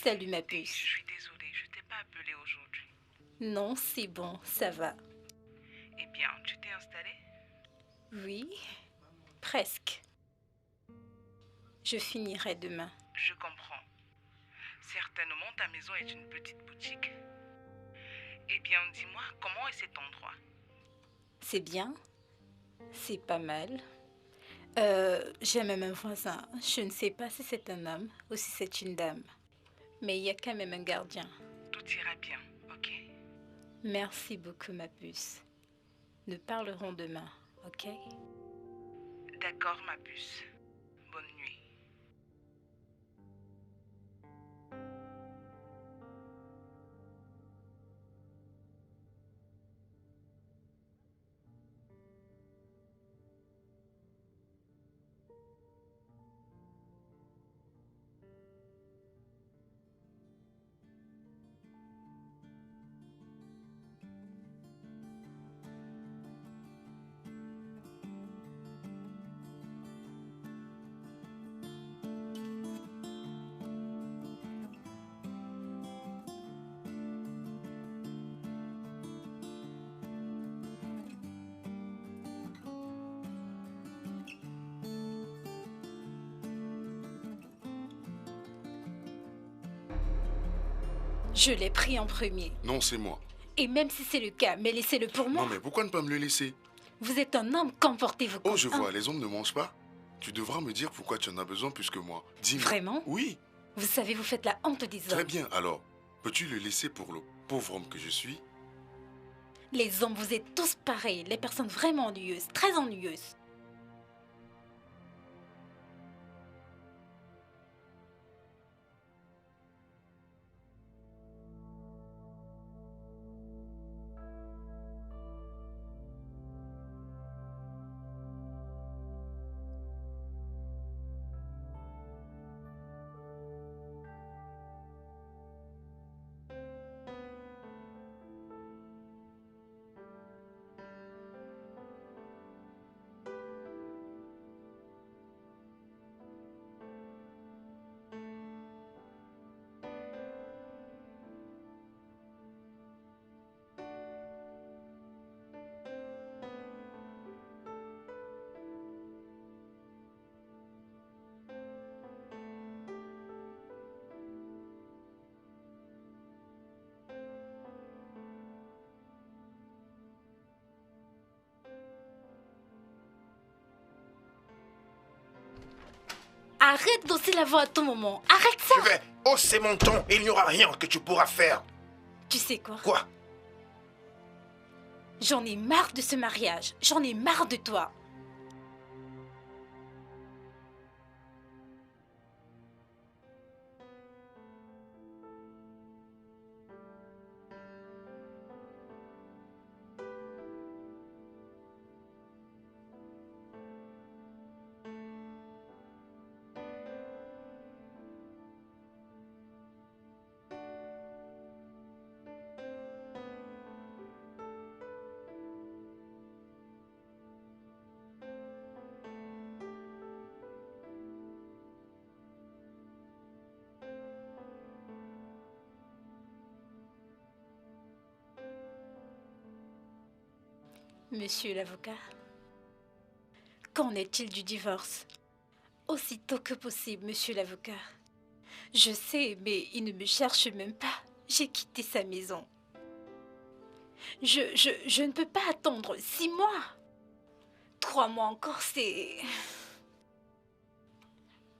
Salut ma Je puce. suis désolée, je t'ai pas appelé aujourd'hui. Non, c'est bon, ça va. Eh bien, tu t'es installée? Oui, presque. Je finirai demain. Je comprends. Certainement, ta maison est une petite boutique. Eh bien, dis-moi, comment est cet endroit? C'est bien, c'est pas mal. J'ai même un voisin. Je ne sais pas si c'est un homme ou si c'est une dame. Mais il y a quand même un gardien. Tout ira bien, ok? Merci beaucoup ma puce. Nous parlerons demain, ok? D'accord, ma puce. Bonne nuit. Je l'ai pris en premier. Non, c'est moi. Et même si c'est le cas, mais laissez-le pour moi. Non, mais pourquoi ne pas me le laisser? Vous êtes un homme, comportez-vous comme Oh, je un. vois, les hommes ne mangent pas. Tu devras me dire pourquoi tu en as besoin plus que moi. Dis-moi. Vraiment? Oui. Vous savez, vous faites la honte des hommes. Très bien, alors. Peux-tu le laisser pour le pauvre homme que je suis? Les hommes, vous êtes tous pareils. Les personnes vraiment ennuyeuses, très ennuyeuses. Arrête d'hausser la voix à tout moment. Arrête ça. Je vais hausser mon ton et il n'y aura rien que tu pourras faire. Tu sais quoi? Quoi? J'en ai marre de ce mariage. J'en ai marre de toi. Monsieur l'avocat, qu'en est-il du divorce? Aussitôt que possible, monsieur l'avocat. Je sais, mais il ne me cherche même pas. J'ai quitté sa maison. Je ne peux pas attendre 6 mois. 3 mois encore, c'est...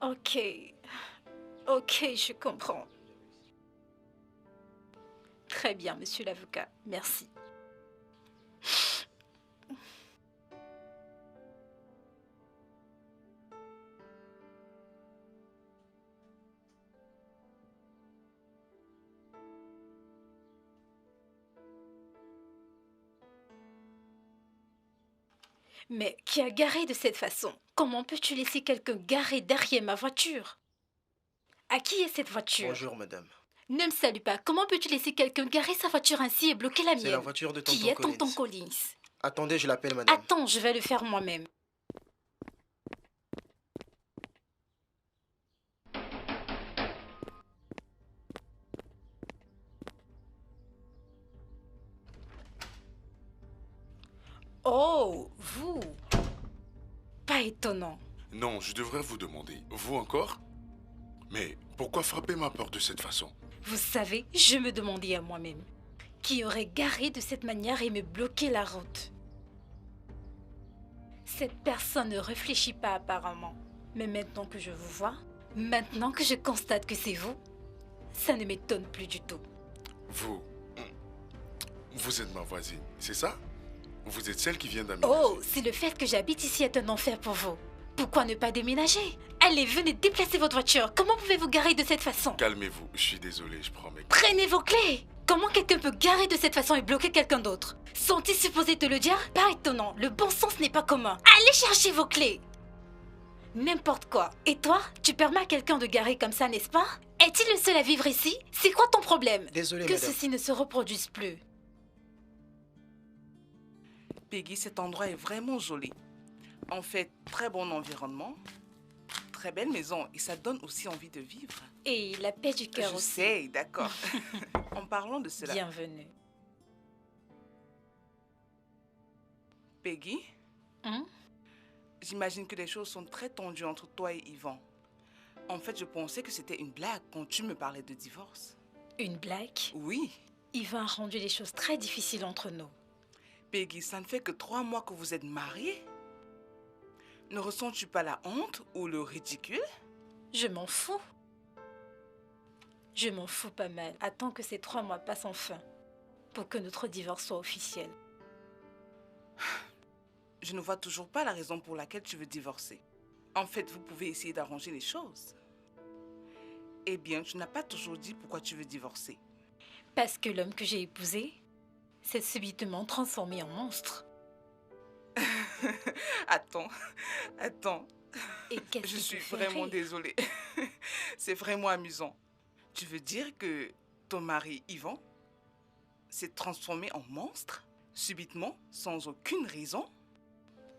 Ok. Ok, je comprends. Très bien, monsieur l'avocat. Merci. Mais qui a garé de cette façon? Comment peux-tu laisser quelqu'un garer derrière ma voiture? À qui est cette voiture? Bonjour, madame. Ne me salue pas. Comment peux-tu laisser quelqu'un garer sa voiture ainsi et bloquer la mienne? C'est la voiture de tonton Qui est tonton Collins. Collins? Attendez, je l'appelle, madame. Attends, je vais le faire moi-même. Oh, vous. Pas étonnant. Non, je devrais vous demander. Vous encore? Mais pourquoi frapper ma porte de cette façon? Vous savez, je me demandais à moi-même qui aurait garé de cette manière et me bloqué la route. Cette personne ne réfléchit pas apparemment. Mais maintenant que je vous vois, maintenant que je constate que c'est vous, ça ne m'étonne plus du tout. Vous êtes ma voisine, c'est ça? Vous êtes celle qui vient d'aménager. Oh, si le fait que j'habite ici est un enfer pour vous, pourquoi ne pas déménager? Allez, venez déplacer votre voiture. Comment pouvez-vous garer de cette façon? Calmez-vous, je suis désolé, je prends mes clés. Prenez vos clés. Comment quelqu'un peut garer de cette façon et bloquer quelqu'un d'autre? Sont-ils supposés te le dire? Pas étonnant, le bon sens n'est pas commun. Allez chercher vos clés. N'importe quoi. Et toi, tu permets à quelqu'un de garer comme ça, n'est-ce pas? Est-il le seul à vivre ici? C'est quoi ton problème? Désolé, Que madame. ceci ne se reproduise plus. Peggy, cet endroit est vraiment joli. En fait, très bon environnement, très belle maison et ça donne aussi envie de vivre. Et la paix du cœur Je aussi. sais, d'accord. En parlant de cela, Bienvenue. Peggy, Hein? j'imagine que les choses sont très tendues entre toi et Yvan. En fait, je pensais que c'était une blague quand tu me parlais de divorce. Une blague? Oui. Yvan a rendu les choses très difficiles entre nous. Peggy, ça ne fait que 3 mois que vous êtes mariés. Ne ressens-tu pas la honte ou le ridicule? Je m'en fous. Je m'en fous pas mal. Attends que ces 3 mois passent enfin pour que notre divorce soit officiel. Je ne vois toujours pas la raison pour laquelle tu veux divorcer. En fait, vous pouvez essayer d'arranger les choses. Eh bien, tu n'as pas toujours dit pourquoi tu veux divorcer. Parce que l'homme que j'ai épousé s'est subitement transformé en monstre. Attends. Et qu'est-ce Je qui suis te fait vraiment rire? désolée. C'est vraiment amusant. Tu veux dire que ton mari, Yvan, s'est transformé en monstre, subitement, sans aucune raison?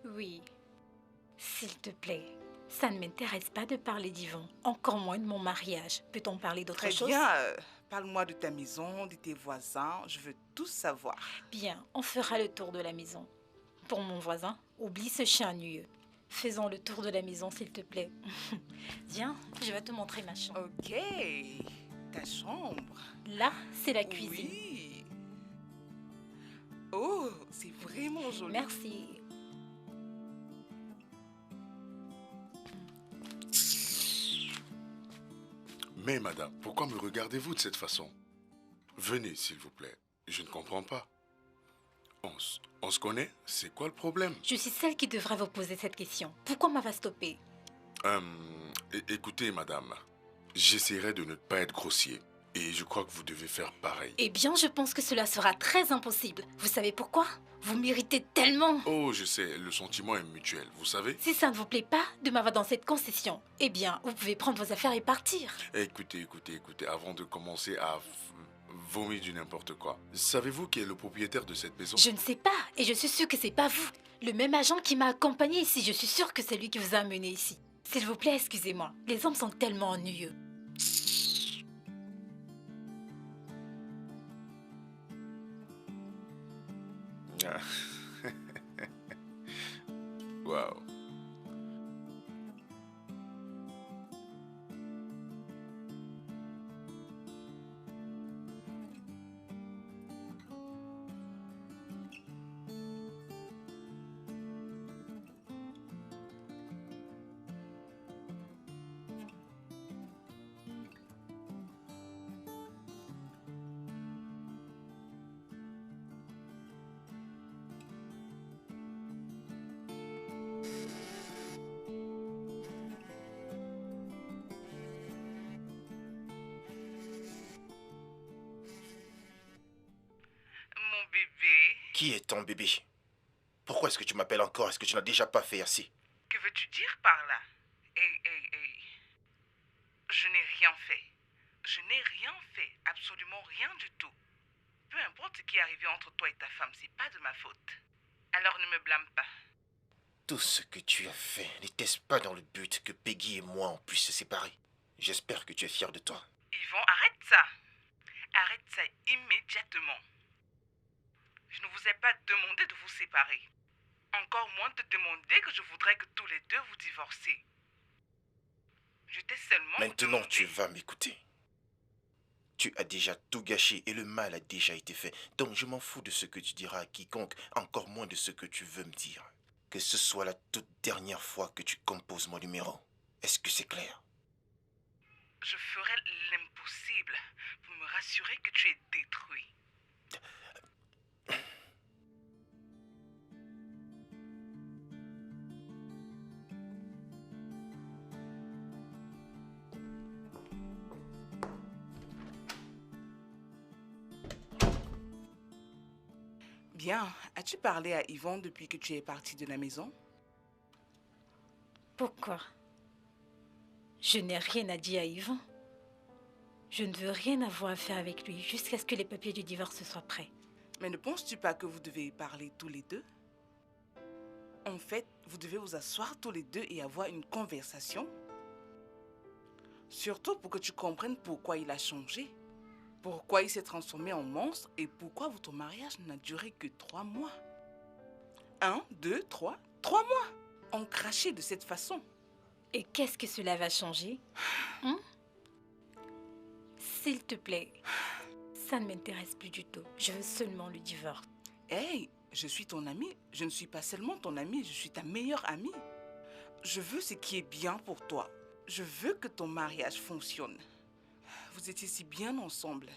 Oui. S'il te plaît, ça ne m'intéresse pas de parler d'Yvan, encore moins de mon mariage. Peut-on parler d'autre Très chose? bien. Parle-moi de ta maison, de tes voisins. Je veux tout savoir. Bien, on fera le tour de la maison. Pour mon voisin, oublie ce chien ennuyeux. Faisons le tour de la maison, s'il te plaît. Viens, je vais te montrer ma chambre. Ok. Ta chambre. Là, c'est la cuisine. Oui. Oh, c'est vraiment joli. Merci. Mais madame, pourquoi me regardez-vous de cette façon? Venez, s'il vous plaît. Je ne comprends pas. On se connaît? C'est quoi le problème? Je suis celle qui devrait vous poser cette question. Pourquoi m'avoir stoppé? Écoutez, madame. J'essaierai de ne pas être grossier. Et je crois que vous devez faire pareil. Eh bien, je pense que cela sera très impossible. Vous savez pourquoi? Vous méritez tellement. Oh, je sais, le sentiment est mutuel, vous savez? Si ça ne vous plaît pas de m'avoir dans cette concession, eh bien, vous pouvez prendre vos affaires et partir. Écoutez, avant de commencer à vomir du n'importe quoi. Savez-vous qui est le propriétaire de cette maison? Je ne sais pas, et je suis sûre que c'est pas vous. Le même agent qui m'a accompagné ici, je suis sûre que c'est lui qui vous a amené ici. S'il vous plaît, excusez-moi. Les hommes sont tellement ennuyeux. Waouh. Mon bébé, Qui est ton bébé? Pourquoi est-ce que tu m'appelles encore? Est-ce que tu n'as déjà pas fait assez? que veux-tu dire par là? Hey. Je n'ai rien fait. Je n'ai rien fait. Absolument rien du tout. Peu importe ce qui est arrivé entre toi et ta femme, c'est pas de ma faute. Alors ne me blâme pas. Tout ce que tu as fait n'était-ce pas dans le but que Peggy et moi on puisse se séparer? J'espère que tu es fier de toi. Yvan, arrête ça. Arrête ça immédiatement. Je ne vous ai pas demandé de vous séparer. Encore moins te demander que je voudrais que tous les deux vous divorciez. Je t'ai seulement Maintenant, demandé... tu vas m'écouter. Tu as déjà tout gâché et le mal a déjà été fait. Donc je m'en fous de ce que tu diras à quiconque, encore moins de ce que tu veux me dire. Que ce soit la toute dernière fois que tu composes mon numéro. Est-ce que c'est clair? Je ferai l'impossible pour me rassurer que tu es détruit. Bien, as-tu parlé à Yvon depuis que tu es parti de la maison? Pourquoi? Je n'ai rien à dire à Yvon. Je ne veux rien avoir à faire avec lui jusqu'à ce que les papiers du divorce soient prêts. Mais ne penses-tu pas que vous devez parler tous les deux? En fait, vous devez vous asseoir tous les deux et avoir une conversation. Surtout pour que tu comprennes pourquoi il a changé. Pourquoi il s'est transformé en monstre et pourquoi votre mariage n'a duré que 3 mois. 1, 2, 3, 3 mois. On crachait de cette façon. Et qu'est-ce que cela va changer? S'il te plaît, ça ne m'intéresse plus du tout. Je veux seulement le divorce. Hey, je suis ton amie. Je ne suis pas seulement ton amie, je suis ta meilleure amie. Je veux ce qui est bien pour toi. Je veux que ton mariage fonctionne. Vous étiez si bien ensemble.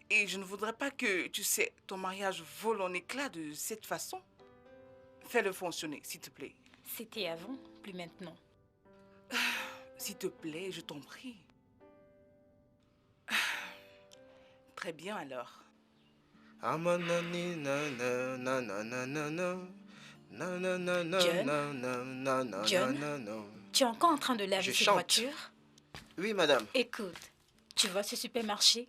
Et je ne voudrais pas que, tu sais, ton mariage vole en éclats de cette façon. Fais-le fonctionner, s'il te plaît. C'était avant, plus maintenant. S'il te plaît, je t'en prie. Très bien alors. John, tu es encore en train de laver cette voiture? Oui, madame. Écoute, tu vois ce supermarché?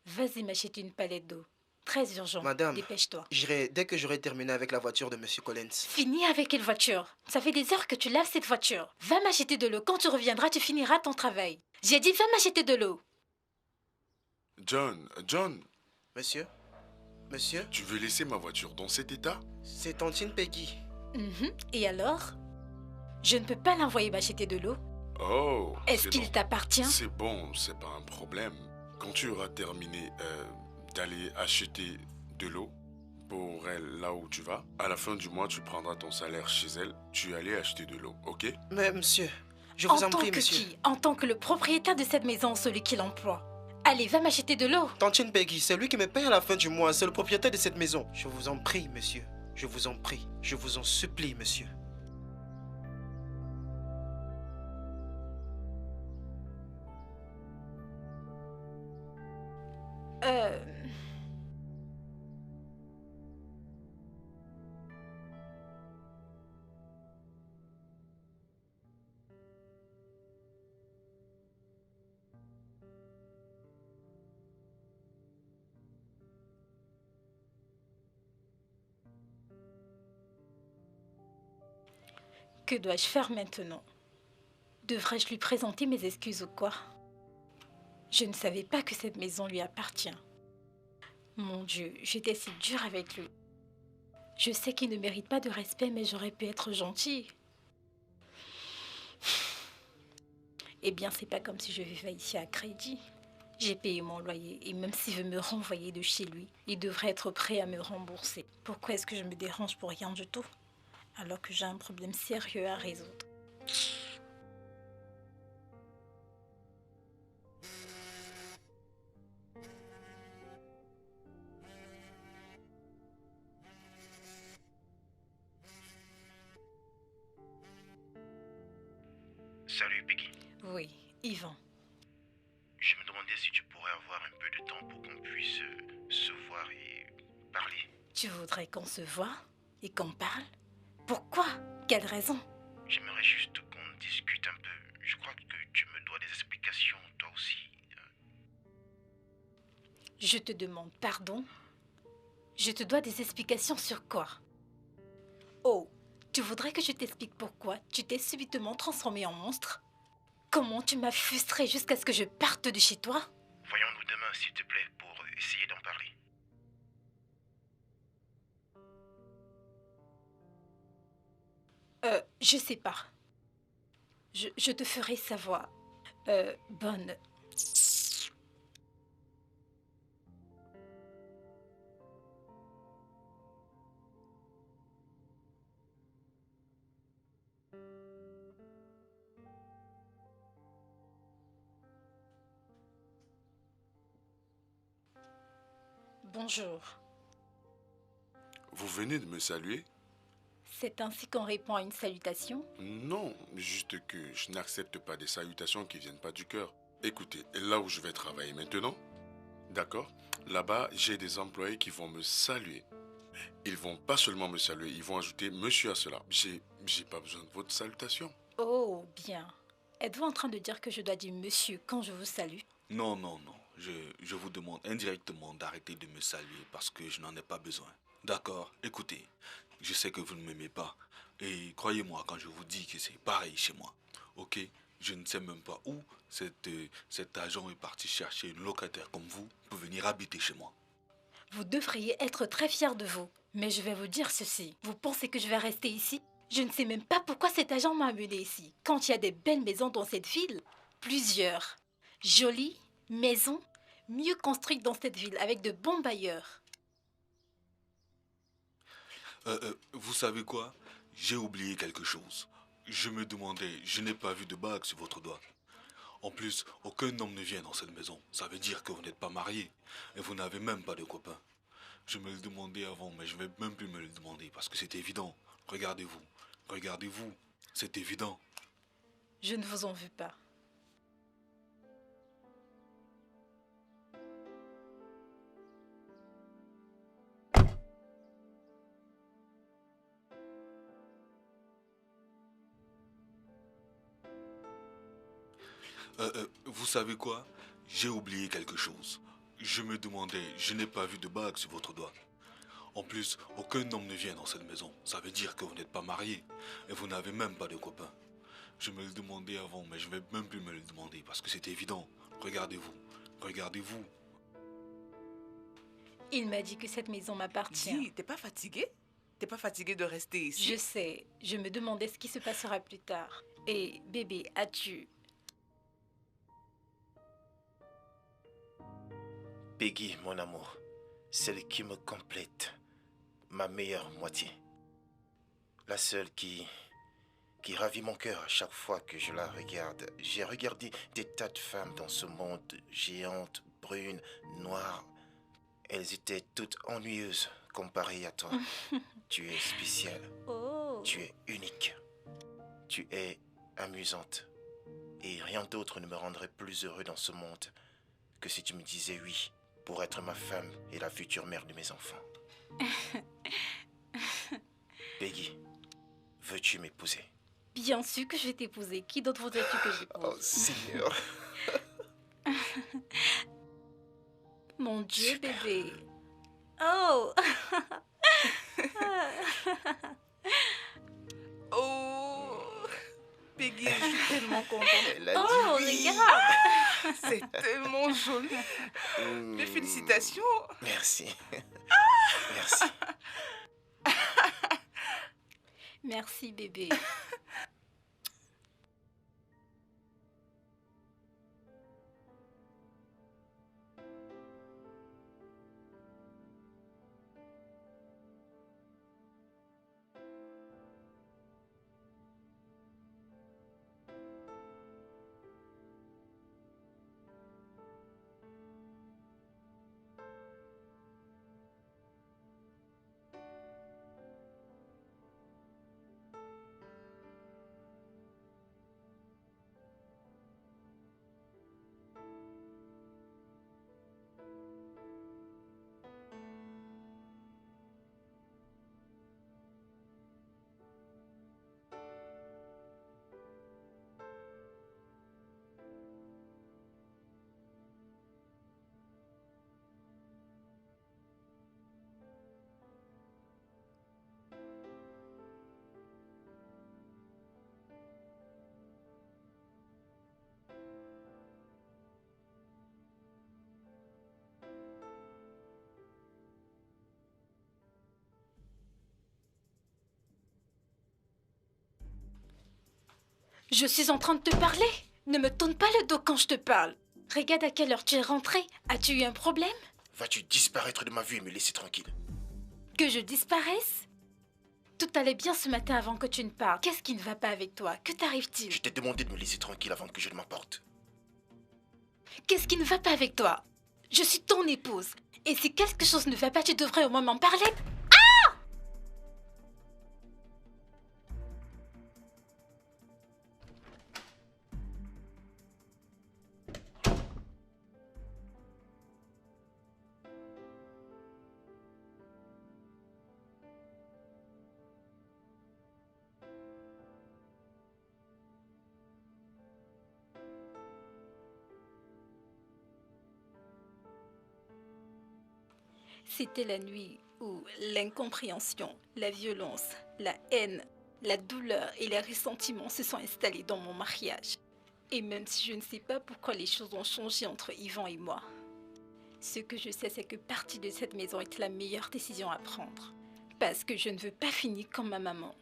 Vas-y m'acheter une palette d'eau. Très urgent. Madame, dépêche-toi. J'irai dès que j'aurai terminé avec la voiture de Monsieur Collins. Finis avec quelle voiture? Ça fait des heures que tu laves cette voiture. Va m'acheter de l'eau. Quand tu reviendras, tu finiras ton travail. J'ai dit, va m'acheter de l'eau. John, Monsieur? Monsieur? tu veux laisser ma voiture dans cet état? C'est Tantine Peggy. Et alors? Je ne peux pas l'envoyer m'acheter de l'eau. Oh, Est-ce c'est qu'il bon. t'appartient? C'est bon, c'est pas un problème. Quand tu auras terminé d'aller acheter de l'eau pour elle là où tu vas, à la fin du mois, tu prendras ton salaire chez elle, tu allais acheter de l'eau, ok? Mais monsieur, je vous en En tant prie, que monsieur. qui? En tant que le propriétaire de cette maison, celui qui l'emploie. Allez, va m'acheter de l'eau. Tantine Peggy, c'est lui qui me paye à la fin du mois. C'est le propriétaire de cette maison. Je vous en prie, monsieur. Je vous en prie. Je vous en supplie, monsieur. Que dois-je faire maintenant? Devrais-je lui présenter mes excuses ou quoi? Je ne savais pas que cette maison lui appartient. Mon Dieu, j'étais si dure avec lui. Je sais qu'il ne mérite pas de respect, mais j'aurais pu être gentille. Eh bien, c'est pas comme si je vivais ici à crédit. J'ai payé mon loyer et même s'il veut me renvoyer de chez lui, il devrait être prêt à me rembourser. Pourquoi est-ce que je me dérange pour rien du tout, alors que j'ai un problème sérieux à résoudre? Salut Peggy. Oui, Yvan. Je me demandais si tu pourrais avoir un peu de temps pour qu'on puisse se voir et parler. Tu voudrais qu'on se voie et qu'on parle? Pourquoi? Quelle raison? J'aimerais juste qu'on discute un peu. Je crois que tu me dois des explications, toi aussi. Je te demande pardon? Je te dois des explications sur quoi? Oh, tu voudrais que je t'explique pourquoi tu t'es subitement transformé en monstre? Comment tu m'as frustré jusqu'à ce que je parte de chez toi? Voyons-nous demain, s'il te plaît, pour essayer d'en parler. Je sais pas. Je te ferai savoir. Bonne. Bonjour. Vous venez de me saluer? C'est ainsi qu'on répond à une salutation? Non, juste que je n'accepte pas des salutations qui viennent pas du cœur. Écoutez, là où je vais travailler maintenant, d'accord? Là-bas, j'ai des employés qui vont me saluer. Ils vont pas seulement me saluer, ils vont ajouter monsieur à cela. J'ai pas besoin de votre salutation. Oh, bien. Êtes-vous en train de dire que je dois dire monsieur quand je vous salue? Non, non, non. Je vous demande indirectement d'arrêter de me saluer parce que je n'en ai pas besoin. D'accord, écoutez, je sais que vous ne m'aimez pas. Et croyez-moi quand je vous dis que c'est pareil chez moi. Ok? Je ne sais même pas où cet agent est parti chercher une locataire comme vous pour venir habiter chez moi. Vous devriez être très fier de vous. Mais je vais vous dire ceci. Vous pensez que je vais rester ici? Je ne sais même pas pourquoi cet agent m'a amené ici. Quand il y a des belles maisons dans cette ville, plusieurs jolies maisons, mieux construites dans cette ville, avec de bons bailleurs. Vous savez quoi? J'ai oublié quelque chose. Je me demandais, je n'ai pas vu de bague sur votre doigt. En plus, aucun homme ne vient dans cette maison. Ça veut dire que vous n'êtes pas marié. Et vous n'avez même pas de copain. Je me le demandais avant, mais je ne vais même plus me le demander parce que c'est évident. Regardez-vous. Regardez-vous. C'est évident. Je ne vous en veux pas. Vous savez quoi? J'ai oublié quelque chose. Je me demandais, je n'ai pas vu de bague sur votre doigt. En plus, aucun homme ne vient dans cette maison. Ça veut dire que vous n'êtes pas marié. Et vous n'avez même pas de copain. Je me le demandais avant, mais je ne vais même plus me le demander parce que c'est évident. Regardez-vous. Regardez-vous. Il m'a dit que cette maison m'appartient. Dis, t'es pas fatigué? T'es pas fatigué de rester ici? Je sais, je me demandais ce qui se passera plus tard. Et bébé, as-tu... Peggy, mon amour, celle qui me complète, ma meilleure moitié. La seule qui ravit mon cœur à chaque fois que je la regarde. J'ai regardé des tas de femmes dans ce monde, géantes, brunes, noires. Elles étaient toutes ennuyeuses comparées à toi. Tu es spéciale, Oh, tu es unique, tu es amusante. Et rien d'autre ne me rendrait plus heureux dans ce monde que si tu me disais oui pour être ma femme et la future mère de mes enfants. Peggy, veux-tu m'épouser? bien sûr que je vais t'épouser. Qui d'autre voudrais-tu que j'épouse? Oh Seigneur. Mon Dieu, bébé. Oh. Oh, Peggy, je suis tellement contente. Elle a Oh, dit oui. regarde. C'est tellement joli. Mes félicitations. Merci. Merci. Merci, bébé. Je suis en train de te parler. Ne me tourne pas le dos quand je te parle. Regarde à quelle heure tu es rentré. As-tu eu un problème? Vas-tu disparaître de ma vue et me laisser tranquille? Que je disparaisse? Tout allait bien ce matin avant que tu ne parles. Qu'est-ce qui ne va pas avec toi? Que t'arrive-t-il? Je t'ai demandé de me laisser tranquille avant que je ne m'emporte. Qu'est-ce qui ne va pas avec toi? Je suis ton épouse. Et si quelque chose ne va pas, tu devrais au moins m'en parler. C'était la nuit où l'incompréhension, la violence, la haine, la douleur et les ressentiments se sont installés dans mon mariage. Et même si je ne sais pas pourquoi les choses ont changé entre Yvan et moi, ce que je sais, c'est que partir de cette maison était la meilleure décision à prendre. Parce que je ne veux pas finir comme ma maman.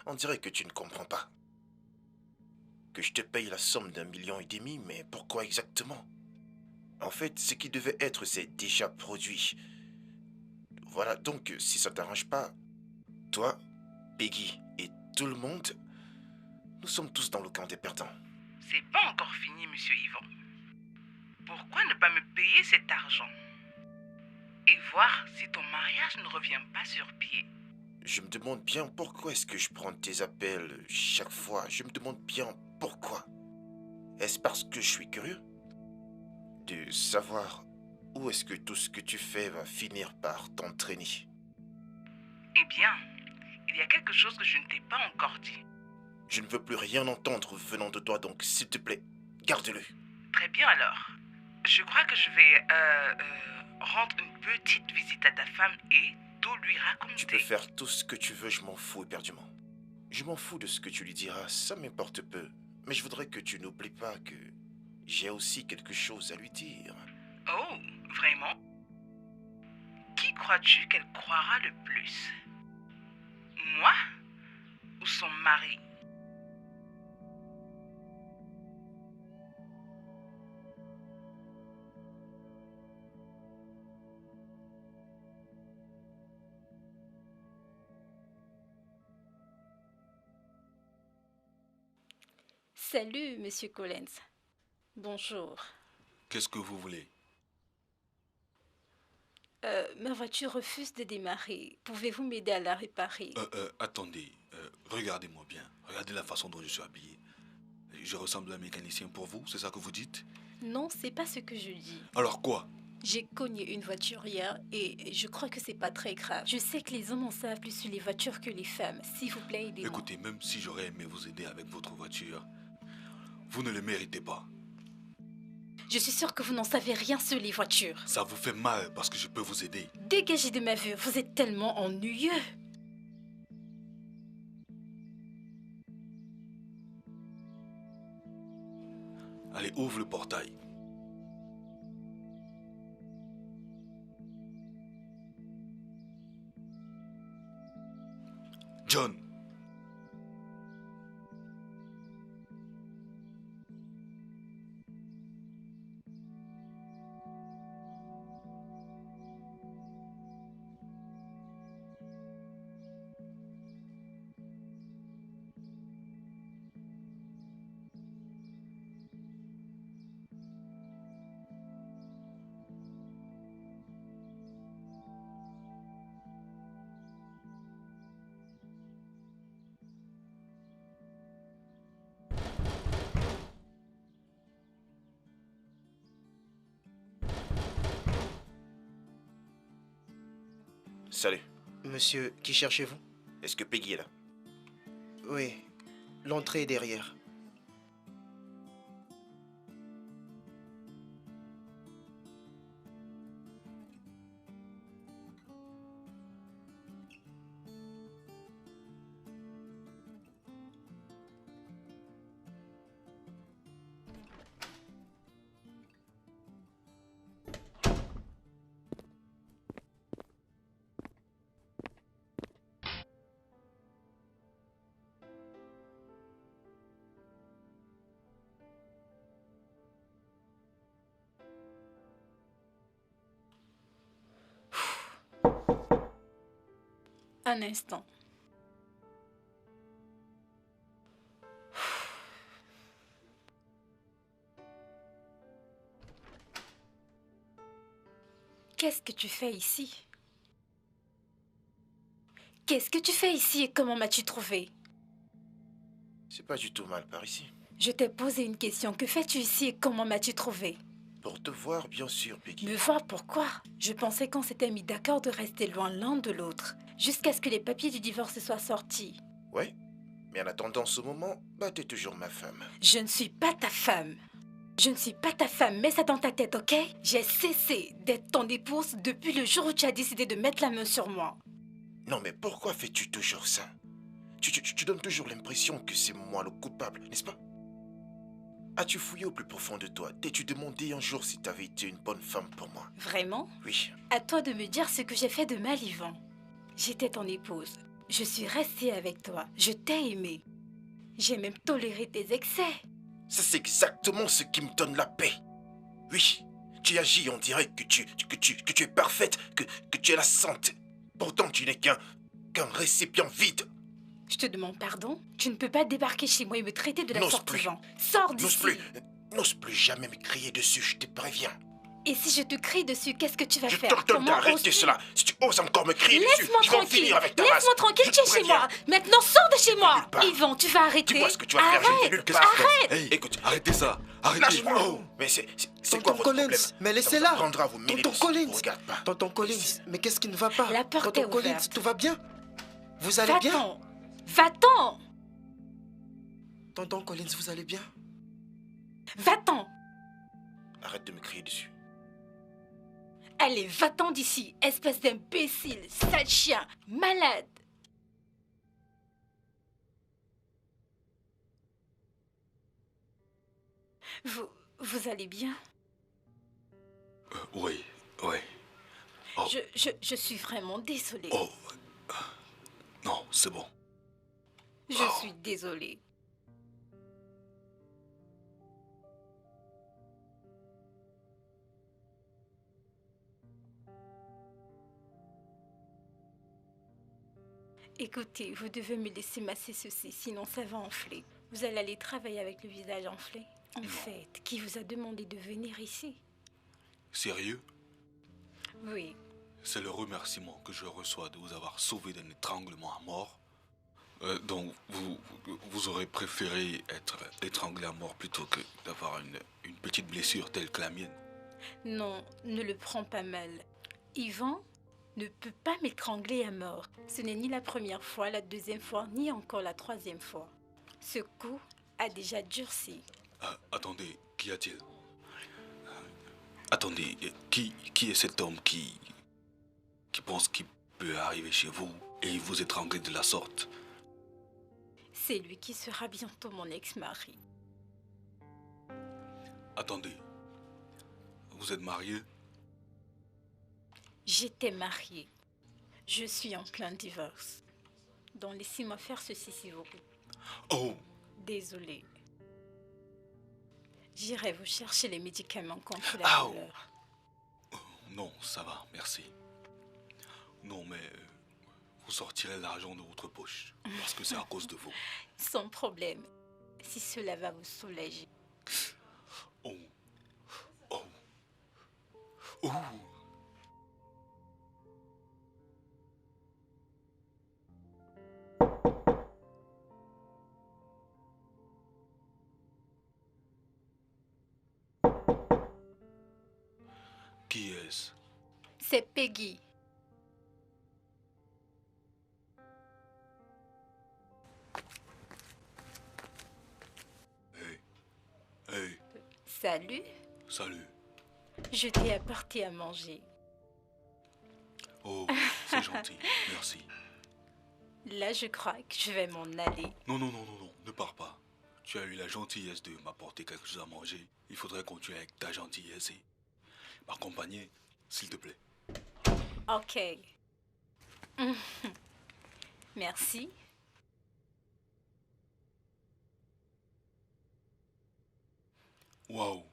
On dirait que tu ne comprends pas. Que je te paye la somme d'1,5 million, mais pourquoi exactement? En fait, ce qui devait être, c'est déjà produit. Voilà, donc si ça t'arrange pas, toi, Peggy et tout le monde, nous sommes tous dans le camp des perdants. C'est pas encore fini, monsieur Yvan. Pourquoi ne pas me payer cet argent? Et voir si ton mariage ne revient pas sur pied. Je me demande bien pourquoi est-ce que je prends tes appels chaque fois. Je me demande bien pourquoi. Est-ce parce que je suis curieux de savoir où est-ce que tout ce que tu fais va finir par t'entraîner? Eh bien, il y a quelque chose que je ne t'ai pas encore dit. Je ne veux plus rien entendre venant de toi, donc s'il te plaît, garde-le. Très bien alors. Je crois que je vais rendre une petite visite à ta femme et tout lui raconter. Tu peux faire tout ce que tu veux, je m'en fous éperdument. Je m'en fous de ce que tu lui diras, ça m'importe peu. Mais je voudrais que tu n'oublies pas que j'ai aussi quelque chose à lui dire. Oh, vraiment? Qui crois-tu qu'elle croira le plus? Moi ou son mari? Salut, Monsieur Collins. Bonjour. Qu'est-ce que vous voulez? Ma voiture refuse de démarrer. Pouvez-vous m'aider à la réparer? Attendez, regardez-moi bien. Regardez la façon dont je suis habillé. Je ressemble à un mécanicien pour vous, c'est ça que vous dites? Non, c'est pas ce que je dis. Alors quoi? J'ai cogné une voiture hier et je crois que c'est pas très grave. Je sais que les hommes en savent plus sur les voitures que les femmes. S'il vous plaît, aidez-moi. Écoutez, même si j'aurais aimé vous aider avec votre voiture, vous ne le méritez pas. Je suis sûre que vous n'en savez rien sur les voitures. Ça vous fait mal parce que je peux vous aider. Dégagez de ma vue, vous êtes tellement ennuyeux. Allez, ouvre le portail. John. Salut, Monsieur, qui cherchez-vous? est-ce que Peggy est là? Oui, l'entrée est derrière. Un instant. Qu'est-ce que tu fais ici? Qu'est-ce que tu fais ici et comment m'as-tu trouvé? C'est pas du tout mal par ici. Je t'ai posé une question. Que fais-tu ici et comment m'as-tu trouvé? Pour te voir, bien sûr, Peggy. Me voir pourquoi? Je pensais qu'on s'était mis d'accord de rester loin l'un de l'autre, jusqu'à ce que les papiers du divorce soient sortis. Ouais, mais en attendant ce moment, bah t'es toujours ma femme. Je ne suis pas ta femme. Je ne suis pas ta femme, mets ça dans ta tête, ok? J'ai cessé d'être ton épouse depuis le jour où tu as décidé de mettre la main sur moi. Non mais pourquoi fais-tu toujours ça? Tu donnes toujours l'impression que c'est moi le coupable, n'est-ce pas? As-tu fouillé au plus profond de toi? T'es-tu demandé un jour si t'avais été une bonne femme pour moi? Vraiment? Oui. À toi de me dire ce que j'ai fait de mal, Yvan. J'étais ton épouse. Je suis restée avec toi. Je t'ai aimé. J'ai même toléré tes excès. Ça c'est exactement ce qui me donne la paix. Oui, tu agis, on dirait que tu es parfaite, que tu es la sainte. Pourtant tu n'es qu'un récipient vide. Je te demande pardon. Tu ne peux pas débarquer chez moi et me traiter de la N'ose sorte, plus. Yvan. Sors d'ici. N'ose plus jamais me crier dessus, je te préviens. Et si je te crie dessus, qu'est-ce que tu vas Je faire? t'ordonne d'arrêter oses-tu? cela. Si tu oses encore me crier dessus, Laisse-moi je vais en tranquille. finir avec ta race. Laisse-moi tranquille, Je tu es te chez moi. préviens. Maintenant, sors de chez moi. nulle part. Yvan, tu vas arrêter. Dis-moi ce que tu vas faire, je Arrête. vais nulle part. Hey, Écoute, arrêtez ça. Arrêtez. lâche-moi. Oh. Mais c'est Tonton quoi votre Collins, problème? mais Ça laissez-la. vous apprendra à vous mêler Tonton dessus, Collins. vous regarde pas. Tonton Collins, mais qu'est-ce qui ne va pas? La porte Tonton est Collins, ouverte. tout va bien? Vous allez bien? Va-t'en. Va-t'en. Tonton Collins, vous allez bien? Va-t'en. Arrête de me crier dessus. Allez, va-t'en d'ici, espèce d'imbécile, sale chien, malade. Vous allez bien? Oui, oui. Oh. Je suis vraiment désolée. Oh. Non, c'est bon. Je suis désolée. Écoutez, vous devez me laisser masser ceci, sinon ça va enfler. Vous allez aller travailler avec le visage enflé. En fait, qui vous a demandé de venir ici? Sérieux? Oui. C'est le remerciement que je reçois de vous avoir sauvé d'un étranglement à mort. Donc, vous aurez préféré être étranglé à mort plutôt que d'avoir une petite blessure telle que la mienne. Non, ne le prends pas mal. Yvan ne peut pas m'étrangler à mort. Ce n'est ni la première fois, la deuxième fois, ni encore la troisième fois. Ce coup a déjà durci. Attendez, qu'y a-t-il? Attendez, qui est cet homme qui pense qu'il peut arriver chez vous et vous étrangler de la sorte? C'est lui qui sera bientôt mon ex-mari. Attendez, vous êtes marié? J'étais mariée. Je suis en plein divorce. Donc laissez-moi faire ceci s'il vous plaît. Oh! Désolée. J'irai vous chercher les médicaments contre la douleur. Non, ça va, merci. Non, mais vous sortirez l'argent de votre poche, parce que c'est à cause de vous. Sans problème, si cela va vous soulager. Oh! Oh! Oh! Qui est-ce? C'est Peggy. Hey! Hey! Salut, Salut! je t'ai apporté à manger. Oh, c'est gentil, merci. Là, je crois que je vais m'en aller. Non, non, non, non, non, ne pars pas. Tu as eu la gentillesse de m'apporter quelque chose à manger. Il faudrait continuer avec ta gentillesse et m'accompagner, s'il te plaît. Ok. Merci. Waouh!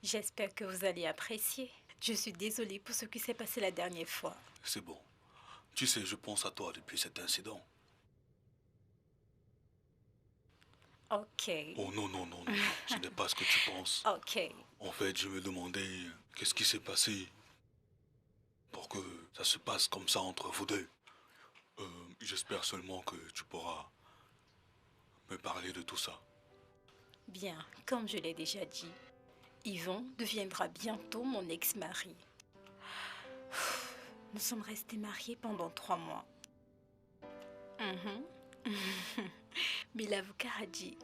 J'espère que vous allez apprécier. Je suis désolée pour ce qui s'est passé la dernière fois. C'est bon. Tu sais, je pense à toi depuis cet incident. Ok. Oh non, non, non, non, non, ce n'est pas ce que tu penses. Ok. En fait, je me demandais qu'est-ce qui s'est passé pour que ça se passe comme ça entre vous deux. J'espère seulement que tu pourras me parler de tout ça. Bien, comme je l'ai déjà dit, Yvon deviendra bientôt mon ex-mari. Nous sommes restés mariés pendant 3 mois. Mhm. Mais l'avocat a dit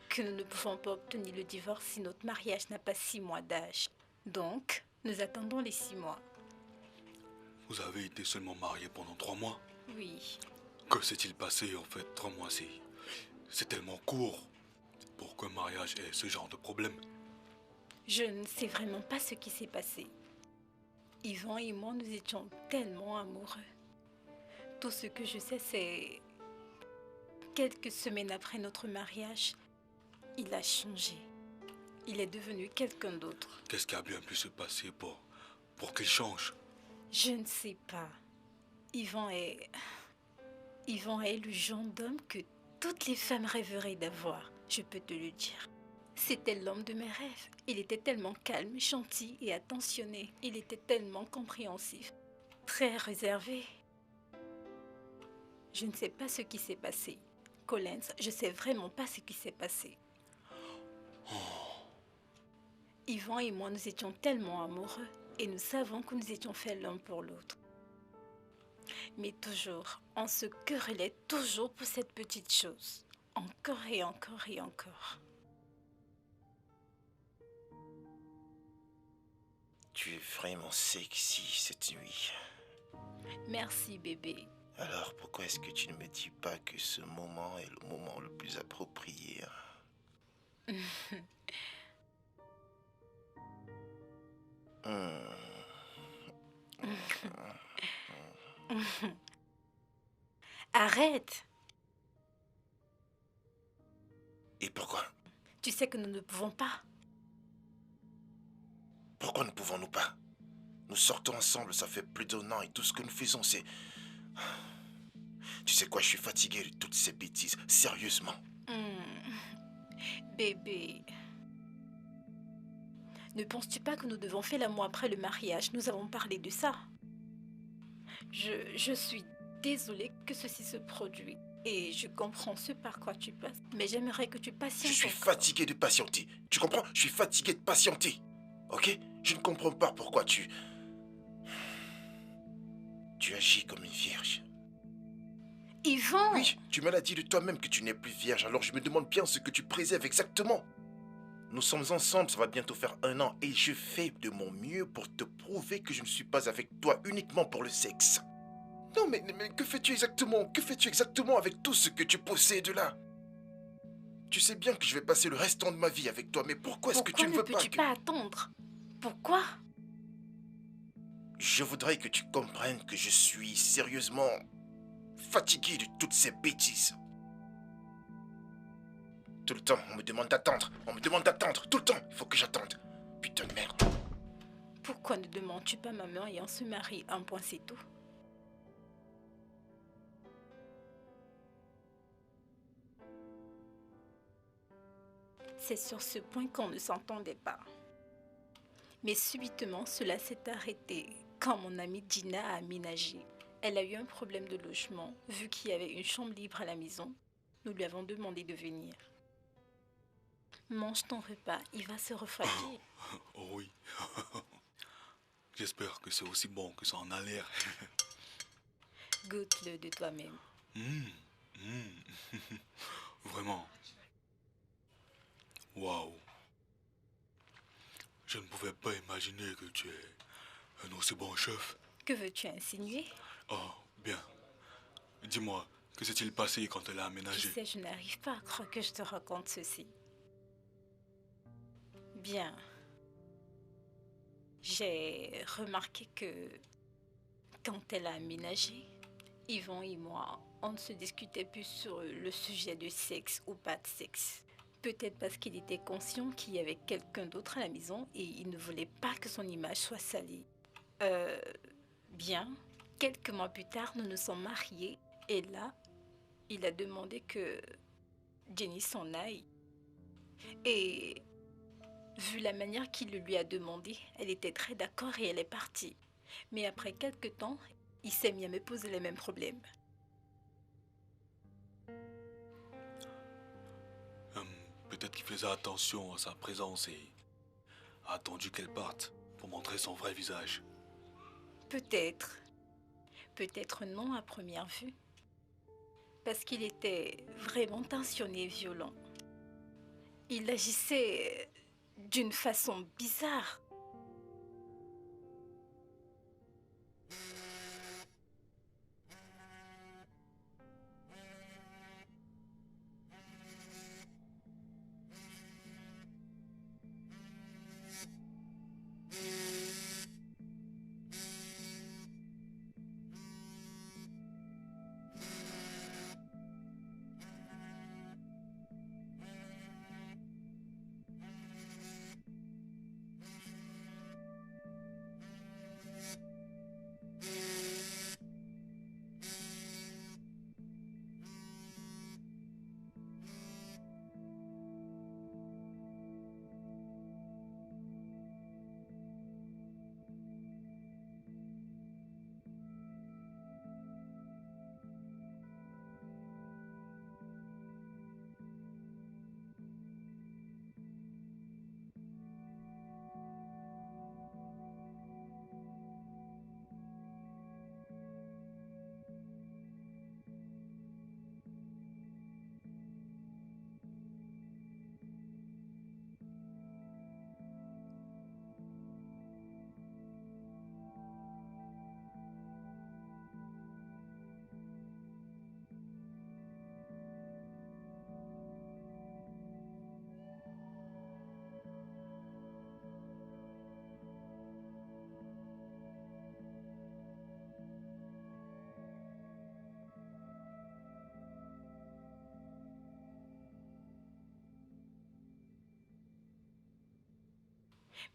que nous ne pouvons pas obtenir le divorce si notre mariage n'a pas 6 mois d'âge. Donc, nous attendons les 6 mois. Vous avez été seulement mariés pendant 3 mois? Oui. Que s'est-il passé en fait 3 mois? C'est tellement court pour qu'un mariage ait ce genre de problème. Je ne sais vraiment pas ce qui s'est passé. Yvon et moi, nous étions tellement amoureux. Tout ce que je sais, c'est... Quelques semaines après notre mariage, il a changé. Il est devenu quelqu'un d'autre. Qu'est-ce qui a bien pu se passer pour qu'il change? Je ne sais pas. Yvon est le genre d'homme que toutes les femmes rêveraient d'avoir, je peux te le dire. C'était l'homme de mes rêves. Il était tellement calme, gentil et attentionné. Il était tellement compréhensif, très réservé. Je ne sais pas ce qui s'est passé. Collins, je ne sais vraiment pas ce qui s'est passé. Yvon et moi, nous étions tellement amoureux et nous savons que nous étions faits l'un pour l'autre. Mais toujours, on se querellait toujours pour cette petite chose. Encore et encore et encore. Tu es vraiment sexy cette nuit. Merci bébé. Alors pourquoi est-ce que tu ne me dis pas que ce moment est le moment le plus approprié? Arrête! Et pourquoi? Tu sais que nous ne pouvons pas. Pourquoi ne pouvons-nous pas? Nous sortons ensemble, ça fait plus d'1 an et tout ce que nous faisons, c'est... Tu sais quoi, je suis fatigué de toutes ces bêtises, sérieusement. Bébé. Ne penses-tu pas que nous devons faire l'amour après le mariage? Nous avons parlé de ça. Je suis désolée que ceci se produise. Et je comprends ce par quoi tu passes. Mais j'aimerais que tu patientes. Je suis encore. fatigué de patienter. Tu comprends? Je suis fatigué de patienter. Ok? Je ne comprends pas pourquoi tu agis comme une vierge. Yvon! Oui, tu me l'as dit de toi-même que tu n'es plus vierge, alors je me demande bien ce que tu préserves exactement. Nous sommes ensemble, ça va bientôt faire 1 an, et je fais de mon mieux pour te prouver que je ne suis pas avec toi uniquement pour le sexe. Non, mais que fais-tu exactement? Que fais-tu exactement avec tout ce que tu possèdes là? Tu sais bien que je vais passer le restant de ma vie avec toi, mais pourquoi est-ce que tu ne veux pas peux-tu pas attendre? Pourquoi? Je voudrais que tu comprennes que je suis sérieusement fatigué de toutes ces bêtises. Tout le temps, on me demande d'attendre. On me demande d'attendre. Tout le temps, il faut que j'attende. Putain de merde. Pourquoi ne demandes-tu pas maman et on se marie? Un point, c'est tout. C'est sur ce point qu'on ne s'entendait pas. Mais subitement, cela s'est arrêté quand mon amie Gina a aménagé. Elle a eu un problème de logement. Vu qu'il y avait une chambre libre à la maison, nous lui avons demandé de venir. Mange ton repas, il va se refroidir. Oh oui. J'espère que c'est aussi bon que ça en a l'air. Goûte-le de toi-même. Vraiment. Waouh. Je ne pouvais pas imaginer que tu es un aussi bon chef. Que veux-tu insinuer? Oh, bien. Dis-moi, que s'est-il passé quand elle a aménagé? Tu sais, je n'arrive pas à croire que je te raconte ceci. Bien. J'ai remarqué que quand elle a aménagé, Yvon et moi, on ne se discutait plus sur le sujet de sexe ou pas de sexe. Peut-être parce qu'il était conscient qu'il y avait quelqu'un d'autre à la maison et il ne voulait pas que son image soit salie. Bien. Quelques mois plus tard, nous nous sommes mariés. Et là, il a demandé que Jenny s'en aille. Et vu la manière qu'il le lui a demandé, elle était très d'accord et elle est partie. Mais après quelque temps, il s'est mis à me poser les mêmes problèmes. Peut-être qu'il faisait attention à sa présence et a attendu qu'elle parte pour montrer son vrai visage. Peut-être. Peut-être non à première vue. Parce qu'il était vraiment tensionné et violent. Il agissait d'une façon bizarre.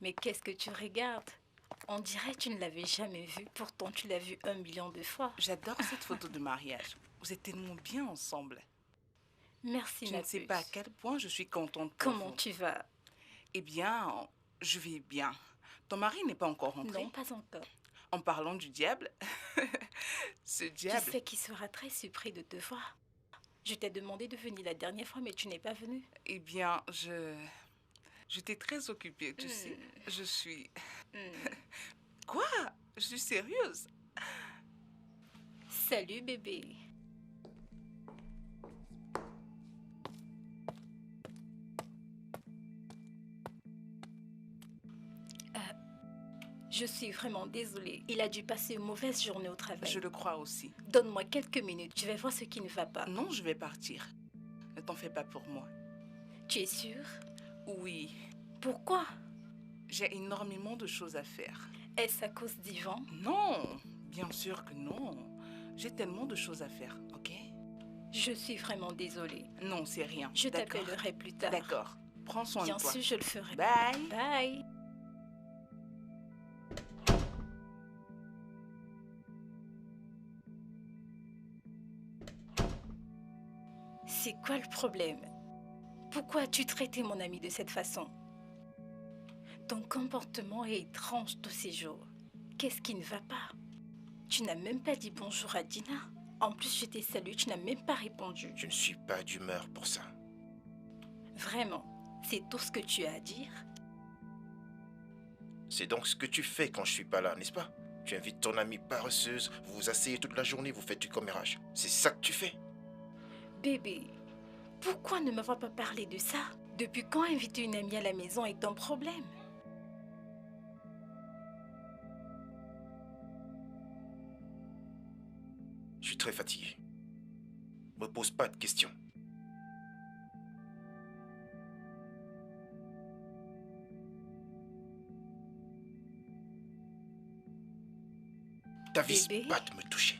Mais qu'est-ce que tu regardes? On dirait que tu ne l'avais jamais vu, pourtant tu l'as vu 1 million de fois. J'adore cette photo de mariage. Vous êtes tellement bien ensemble. Merci, Je ma ne sais puce. pas à quel point je suis contente pour Comment vous. tu vas? Eh bien, je vais bien. Ton mari n'est pas encore rentré? Non, pas encore. En parlant du diable, ce diable... Tu sais qu'il sera très surpris de te voir. Je t'ai demandé de venir la dernière fois, mais tu n'es pas venu. Eh bien, j'étais très occupée, tu sais. Je suis... Quoi? Je suis sérieuse. Salut, bébé. Je suis vraiment désolée. Il a dû passer une mauvaise journée au travail. Je le crois aussi. Donne-moi quelques minutes, je vais voir ce qui ne va pas. Non, je vais partir. Ne t'en fais pas pour moi. Tu es sûre? Oui, Pourquoi? j'ai énormément de choses à faire. Est-ce à cause d'Yvan? Non, bien sûr que non. J'ai tellement de choses à faire, ok? Je suis vraiment désolée. Non, c'est rien. Je D'accord. t'appellerai plus tard. D'accord. Prends soin Bien de toi. sûr, je le ferai. Bye. Bye. C'est quoi le problème? Pourquoi as-tu traité mon ami de cette façon? Ton comportement est étrange tous ces jours. Qu'est-ce qui ne va pas? Tu n'as même pas dit bonjour à Dina. En plus, je t'ai salué, tu n'as même pas répondu. Je ne suis pas d'humeur pour ça. Vraiment, c'est tout ce que tu as à dire? C'est donc ce que tu fais quand je suis pas là, n'est-ce pas? Tu invites ton amie paresseuse, vous vous asseyez toute la journée, vous faites du commérage. C'est ça que tu fais? Bébé, pourquoi ne m'avoir pas parlé de ça? Depuis quand inviter une amie à la maison est un problème? Je suis très fatigué. Me pose pas de questions. T'avises Bébé? pas de me toucher.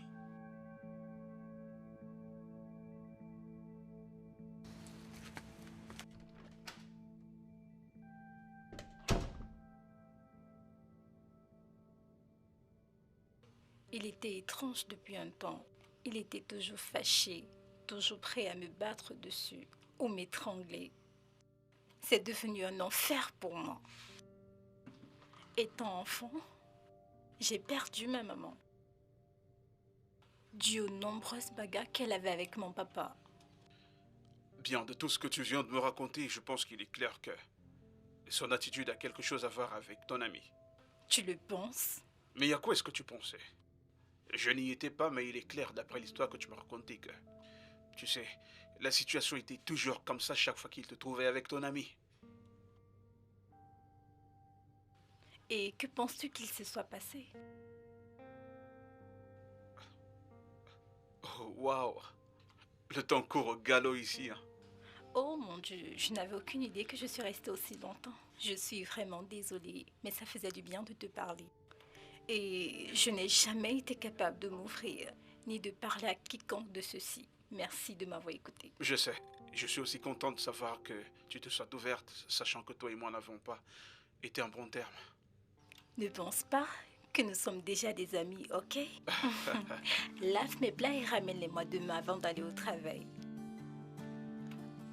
Il est était étrange depuis un temps. Il était toujours fâché, toujours prêt à me battre dessus ou m'étrangler. C'est devenu un enfer pour moi. Étant enfant, j'ai perdu ma maman, dû aux nombreuses bagarres qu'elle avait avec mon papa. Bien, de tout ce que tu viens de me raconter, je pense qu'il est clair que son attitude a quelque chose à voir avec ton ami. Tu le penses? Mais à quoi est-ce que tu pensais? Je n'y étais pas, mais il est clair d'après l'histoire que tu me racontais que, tu sais, la situation était toujours comme ça chaque fois qu'il te trouvait avec ton ami. Et que penses-tu qu'il se soit passé? Oh, waouh! Le temps court au galop ici, hein. Oh mon Dieu, je n'avais aucune idée que je suis restée aussi longtemps. Je suis vraiment désolée, mais ça faisait du bien de te parler. Et je n'ai jamais été capable de m'ouvrir, ni de parler à quiconque de ceci. Merci de m'avoir écoutée. Je sais. Je suis aussi content de savoir que tu te sois ouverte, sachant que toi et moi n'avons pas été en bon terme. Ne pense pas que nous sommes déjà des amis, ok? Lave mes plats et ramène-les-moi demain avant d'aller au travail.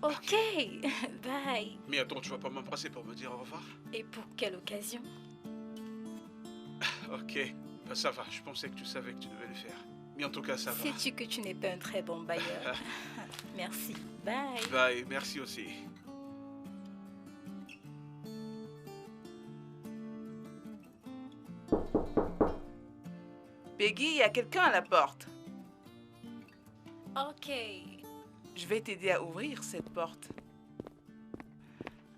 Ok, bye. Mais attends, tu vas pas m'embrasser pour me dire au revoir? Et pour quelle occasion? Ok, bah ça va, je pensais que tu savais que tu devais le faire. Mais en tout cas, ça va. Sais-tu que tu n'es pas un très bon bailleur? Merci, bye. Bye, merci aussi. Peggy, il y a quelqu'un à la porte. Ok. Je vais t'aider à ouvrir cette porte.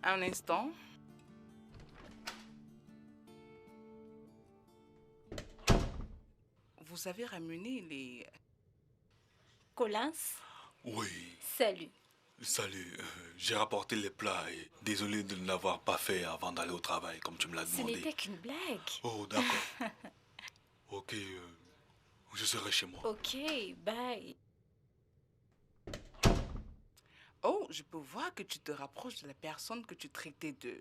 Un instant. Vous avez ramené les... Collins, Oui, salut. salut. J'ai rapporté les plats et désolé de ne l'avoir pas fait avant d'aller au travail, comme tu me l'as Ce demandé. n'était qu'une blague. Oh, d'accord. Ok, je serai chez moi. Ok, bye. Oh, je peux voir que tu te rapproches de la personne que tu traitais de...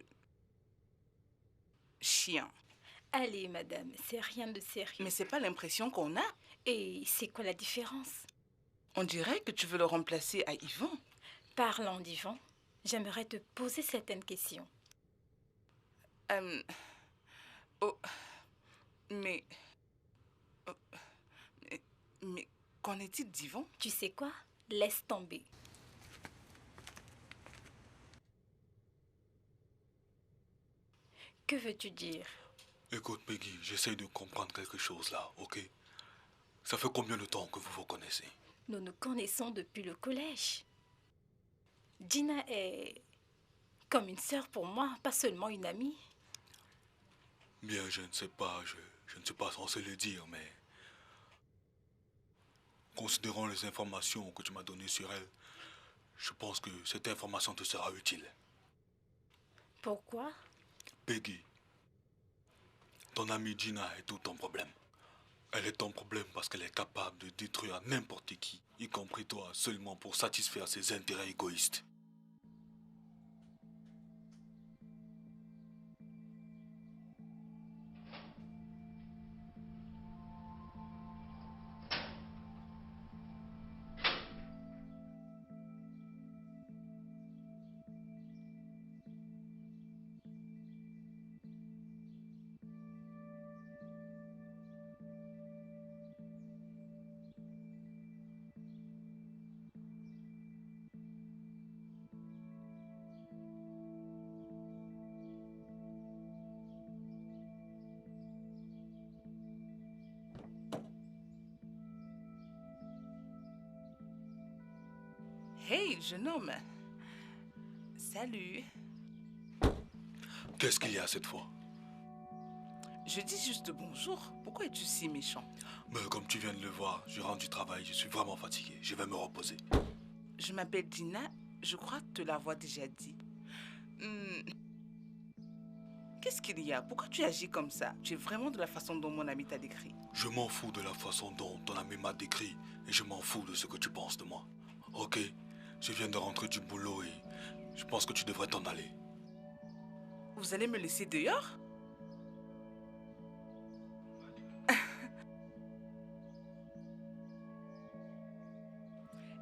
chien. Allez, madame, c'est rien de sérieux. Mais c'est pas l'impression qu'on a. Et c'est quoi la différence? On dirait que tu veux le remplacer à Yvan. Parlant d'Yvan, j'aimerais te poser certaines questions. Oh, mais... oh, mais qu'en est-il d'Yvan? Tu sais quoi? Laisse tomber. Que veux-tu dire? Écoute, Peggy, j'essaye de comprendre quelque chose là, ok? Ça fait combien de temps que vous vous connaissez? Nous nous connaissons depuis le collège. Dina est comme une sœur pour moi, pas seulement une amie. Bien, je ne sais pas, je ne suis pas censé le dire, mais... Considérant les informations que tu m'as données sur elle, je pense que cette information te sera utile. Pourquoi? Peggy, ton amie Gina est tout ton problème. Elle est ton problème parce qu'elle est capable de détruire n'importe qui, y compris toi, seulement pour satisfaire ses intérêts égoïstes. Hey, jeune homme. Salut. Qu'est-ce qu'il y a cette fois? Je dis juste bonjour. Pourquoi es-tu si méchant? Mais comme tu viens de le voir, je rentre du travail, je suis vraiment fatigué. Je vais me reposer. Je m'appelle Dina. Je crois te l'avoir déjà dit. Qu'est-ce qu'il y a? Pourquoi tu agis comme ça? Tu es vraiment de la façon dont mon ami t'a décrit. Je m'en fous de la façon dont ton ami m'a décrit et je m'en fous de ce que tu penses de moi. Ok, je viens de rentrer du boulot et je pense que tu devrais t'en aller. Vous allez me laisser dehors?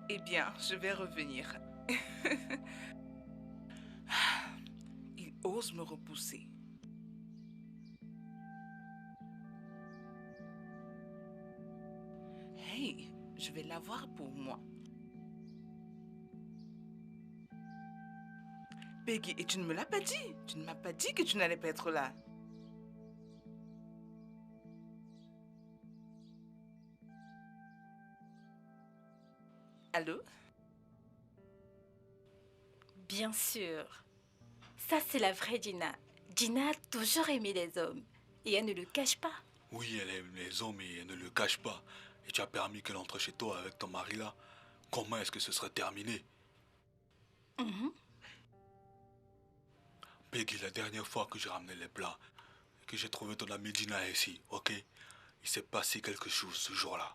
Eh bien, je vais revenir. Il ose me repousser. Hey, je vais l'avoir pour moi. Peggy, et tu ne me l'as pas dit. Tu ne m'as pas dit que tu n'allais pas être là. Allô? Bien sûr. Ça, c'est la vraie Dina. Dina a toujours aimé les hommes. Et elle ne le cache pas. Oui, elle aime les hommes et elle ne le cache pas. Et tu as permis qu'elle entre chez toi avec ton mari là. Comment est-ce que ce serait terminé? Mhm. Peggy, la dernière fois que j'ai ramené les plats, et que j'ai trouvé ton ami Dina ici, ok? Il s'est passé quelque chose ce jour-là.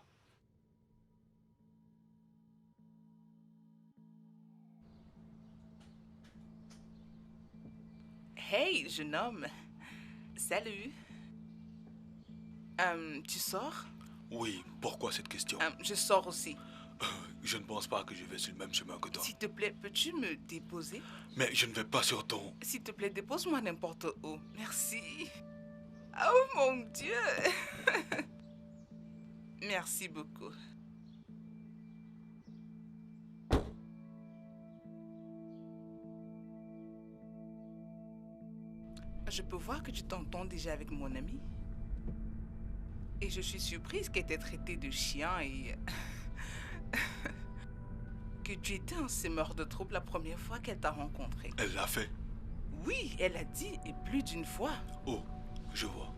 Hey, jeune homme. Salut. Tu sors? Oui, pourquoi cette question? Je sors aussi. Je ne pense pas que je vais sur le même chemin que toi. S'il te plaît, peux-tu me déposer? Mais je ne vais pas sur ton... S'il te plaît, dépose-moi n'importe où. Merci. Oh mon Dieu. Merci beaucoup. Je peux voir que tu t'entends déjà avec mon ami. Et je suis surprise qu'elle t'ait traité de chien et... que tu étais un semeur de troubles la première fois qu'elle t'a rencontré. Elle l'a fait. Oui, elle a dit, et plus d'une fois. Oh, je vois.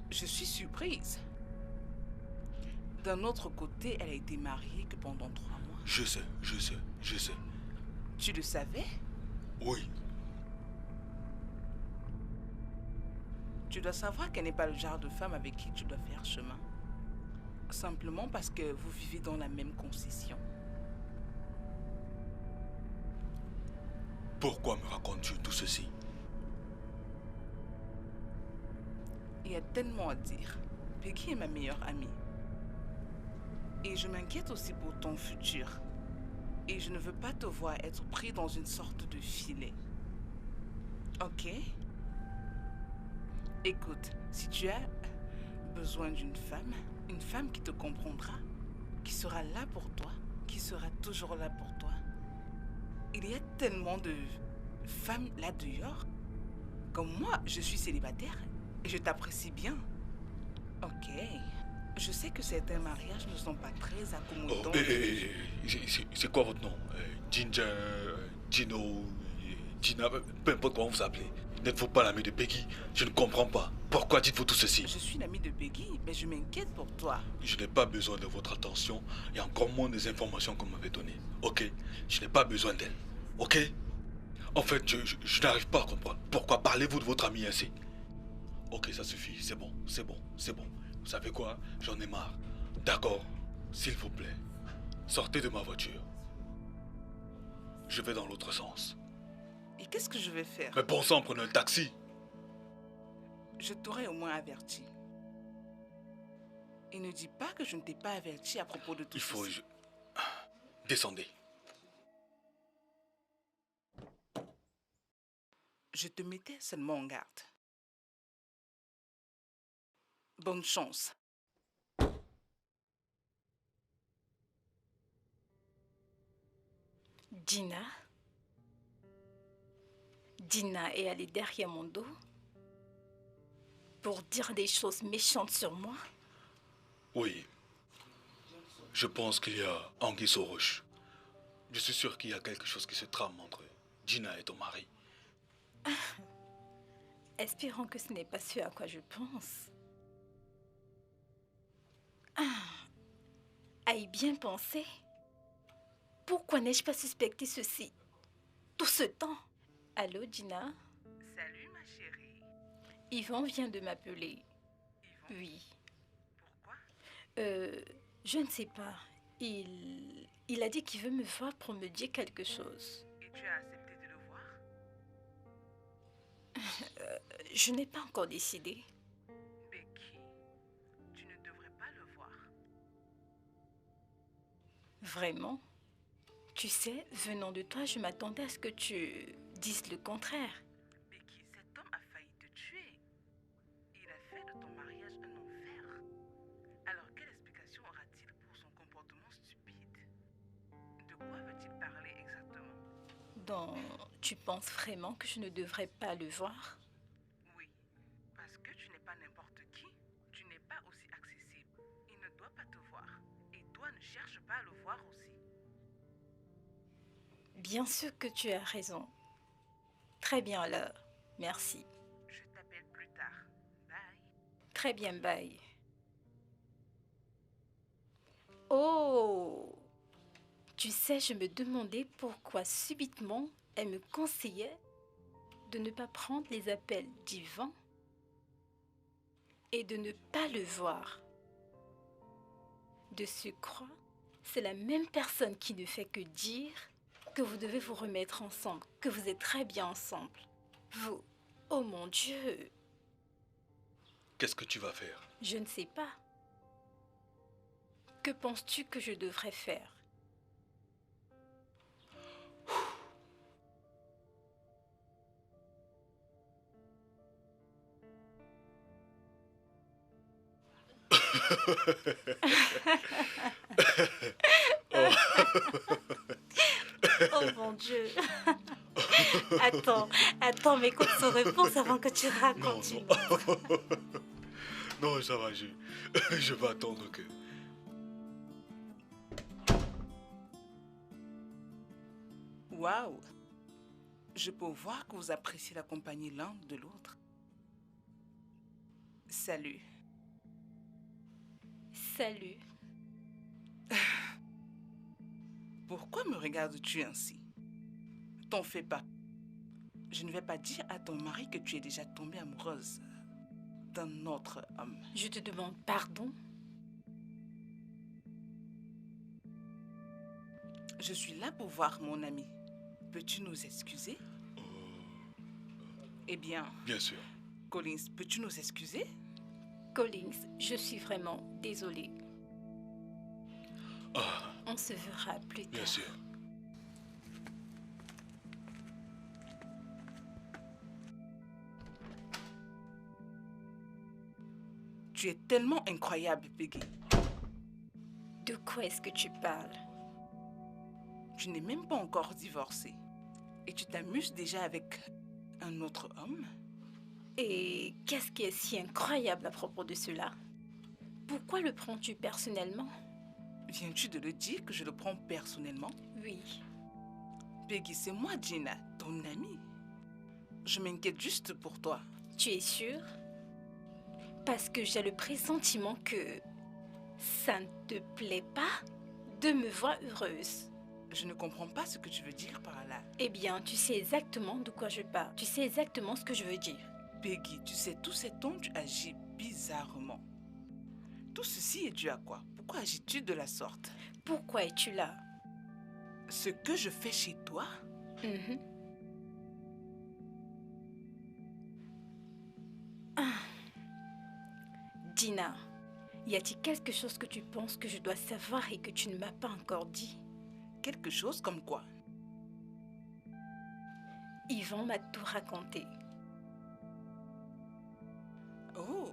Je suis surprise. D'un autre côté, elle a été mariée que pendant 3 mois. Je sais. Tu le savais? Oui, Tu dois savoir qu'elle n'est pas le genre de femme avec qui tu dois faire chemin. Simplement parce que vous vivez dans la même concession. pourquoi me racontes-tu tout ceci? Il y a tellement à dire. Peggy est ma meilleure amie. Et je m'inquiète aussi pour ton futur. Et je ne veux pas te voir être pris dans une sorte de filet. Ok? Écoute, si tu as besoin d'une femme qui te comprendra, qui sera là pour toi, qui sera toujours là pour toi. Il y a tellement de femmes là dehors. Comme moi, je suis célibataire et je t'apprécie bien. Ok. Je sais que certains mariages ne sont pas très Oh, accommodants. c'est quoi votre nom? Ginger, Gino, Gina, peu importe comment vous appelez. N'êtes-vous pas l'ami de Peggy? Je ne comprends pas. Pourquoi dites-vous tout ceci? Je suis l'ami de Peggy, mais je m'inquiète pour toi. Je n'ai pas besoin de votre attention et encore moins des informations qu'on m'avait données. Ok? Je n'ai pas besoin d'elle. Ok? En fait, je n'arrive pas à comprendre. Pourquoi parlez-vous de votre ami ainsi? Ok, ça suffit. C'est bon. Vous savez quoi? J'en ai marre. D'accord? S'il vous plaît, sortez de ma voiture. Je vais dans l'autre sens. Et qu'est-ce que je vais faire? Mais bon sang, prenez le taxi. Je t'aurais au moins averti. Et ne dis pas que je ne t'ai pas averti à propos de tout Il faut... ceci. Descendez. Je te mettais seulement en garde. Bonne chance. Dina est allée derrière mon dos pour dire des choses méchantes sur moi. Oui. Je pense qu'il y a anguille sous roche. Je suis sûr qu'il y a quelque chose qui se trame entre Gina et ton mari. Espérons que ce n'est pas ce à quoi je pense. À y bien penser, pourquoi n'ai-je pas suspecté ceci tout ce temps? Allô, Gina? Salut ma chérie. Yvon vient de m'appeler. Yvon, Oui. pourquoi? Je ne sais pas. Il a dit qu'il veut me voir pour me dire quelque chose. Et tu as accepté de le voir? Je n'ai pas encore décidé. Becky, tu ne devrais pas le voir. Vraiment? Tu sais, venant de toi, je m'attendais à ce que tu dises le contraire. Becky, cet homme a failli te tuer. Il a fait de ton mariage un enfer. Alors, quelle explication aura-t-il pour son comportement stupide? De quoi veut-il parler exactement? Donc, tu penses vraiment que je ne devrais pas le voir? Oui, parce que tu n'es pas n'importe qui. Tu n'es pas aussi accessible. Il ne doit pas te voir. Et toi, ne cherche pas à le voir aussi. Bien sûr que tu as raison. Très bien alors. Merci. Je t'appelle plus tard. Bye. Très bien, bye. Oh! Tu sais, je me demandais pourquoi subitement elle me conseillait de ne pas prendre les appels d'Yvan et de ne pas le voir. De surcroît, c'est la même personne qui ne fait que dire que vous devez vous remettre ensemble, que vous êtes très bien ensemble. Vous, oh mon Dieu, Qu'est-ce que tu vas faire? je ne sais pas. Que penses-tu que je devrais faire? Oh mon Dieu. Attends, mais écoute son réponse avant que tu Non, racontes non. une autre. Non, ça va, je vais attendre que... Waouh! Je peux voir que vous appréciez la compagnie l'un de l'autre. Salut. Salut. Pourquoi me regardes-tu ainsi? T'en fais pas. Je ne vais pas dire à ton mari que tu es déjà tombée amoureuse d'un autre homme. Je te demande pardon. Je suis là pour voir mon ami. Peux-tu nous excuser? Eh bien, Bien sûr. Collins, peux-tu nous excuser? Collins, je suis vraiment désolée. Ah, On se verra plus tard. bien sûr. Tu es tellement incroyable, Peggy. De quoi est-ce que tu parles? Tu n'es même pas encore divorcée. Et tu t'amuses déjà avec un autre homme? Et qu'est-ce qui est si incroyable à propos de cela? Pourquoi le prends-tu personnellement? Viens-tu de le dire que je le prends personnellement? Oui. Peggy, c'est moi, Gina, ton amie. Je m'inquiète juste pour toi. Tu es sûre? Parce que j'ai le pressentiment que ça ne te plaît pas de me voir heureuse. Je ne comprends pas ce que tu veux dire par là. Eh bien, tu sais exactement de quoi je parle. Tu sais exactement ce que je veux dire. Peggy, tu sais, tous ces temps, tu agis bizarrement. Tout ceci est dû à quoi? Pourquoi agis-tu de la sorte? Pourquoi es-tu là? Ce que je fais chez toi? Mhm. Ah. Dina, y a-t-il quelque chose que tu penses que je dois savoir et que tu ne m'as pas encore dit? Quelque chose comme quoi? Yvan m'a tout raconté. Oh,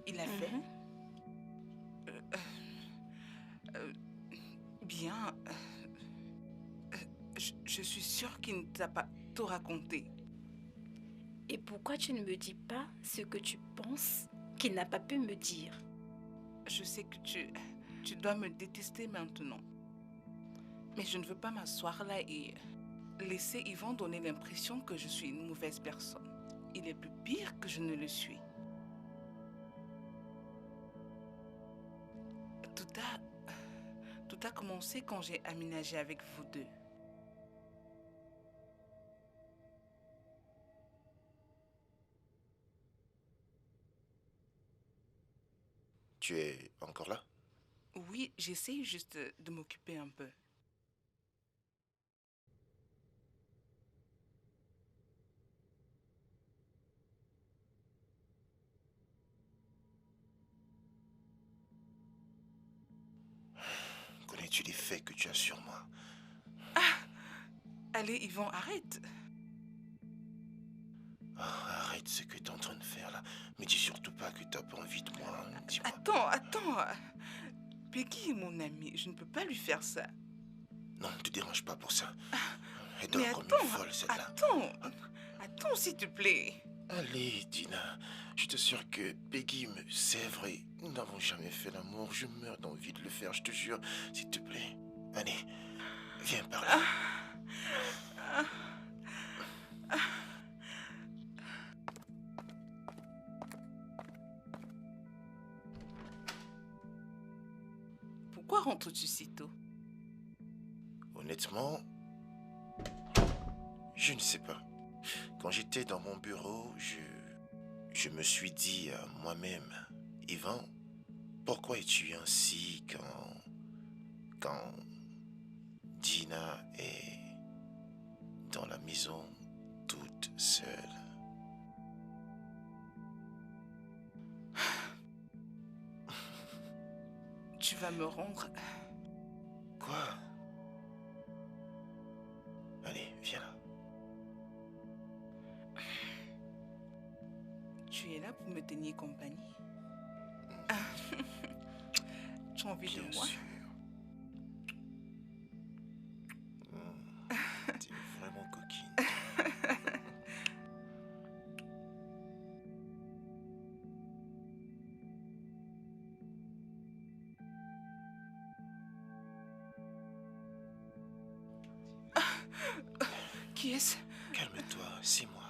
il a fait? Mhm. Bien. Je suis sûre qu'il ne t'a pas tout raconté. Et pourquoi tu ne me dis pas ce que tu penses qu'il n'a pas pu me dire? Je sais que tu dois me détester maintenant. Mais je ne veux pas m'asseoir là et laisser Yvan donner l'impression que je suis une mauvaise personne. Il est plus pire que je ne le suis. Tout a commencé quand j'ai aménagé avec vous deux. Tu es encore là? Oui, j'essaye juste de m'occuper un peu. connais-tu les faits que tu as sur moi? Allez, Yvan, arrête. Oh, arrête ce que tu es en train de faire là. Me dis surtout pas que tu n'as pas envie de moi. Hein. Dis-moi. Attends. Peggy est mon amie. Je ne peux pas lui faire ça. Non, ne te dérange pas pour ça. Elle Mais dort comme une folle, celle-là. Attends, s'il te plaît. Allez, Dina. Je t'assure que Peggy me sèvre et nous n'avons jamais fait l'amour. Je meurs d'envie de le faire, je te jure. S'il te plaît. Allez, viens par là. Pourquoi rentres-tu si tôt? Honnêtement, je ne sais pas. Quand j'étais dans mon bureau, je me suis dit à moi-même, Yvan, pourquoi es-tu ainsi quand Dina est dans la maison toute seule? Tu vas me rendre... Quoi? Allez, viens là. Tu es là pour me tenir compagnie. Tu as envie Bien de moi? sûr. T'es vraiment coquine. Qui est-ce? Calme-toi, c'est moi.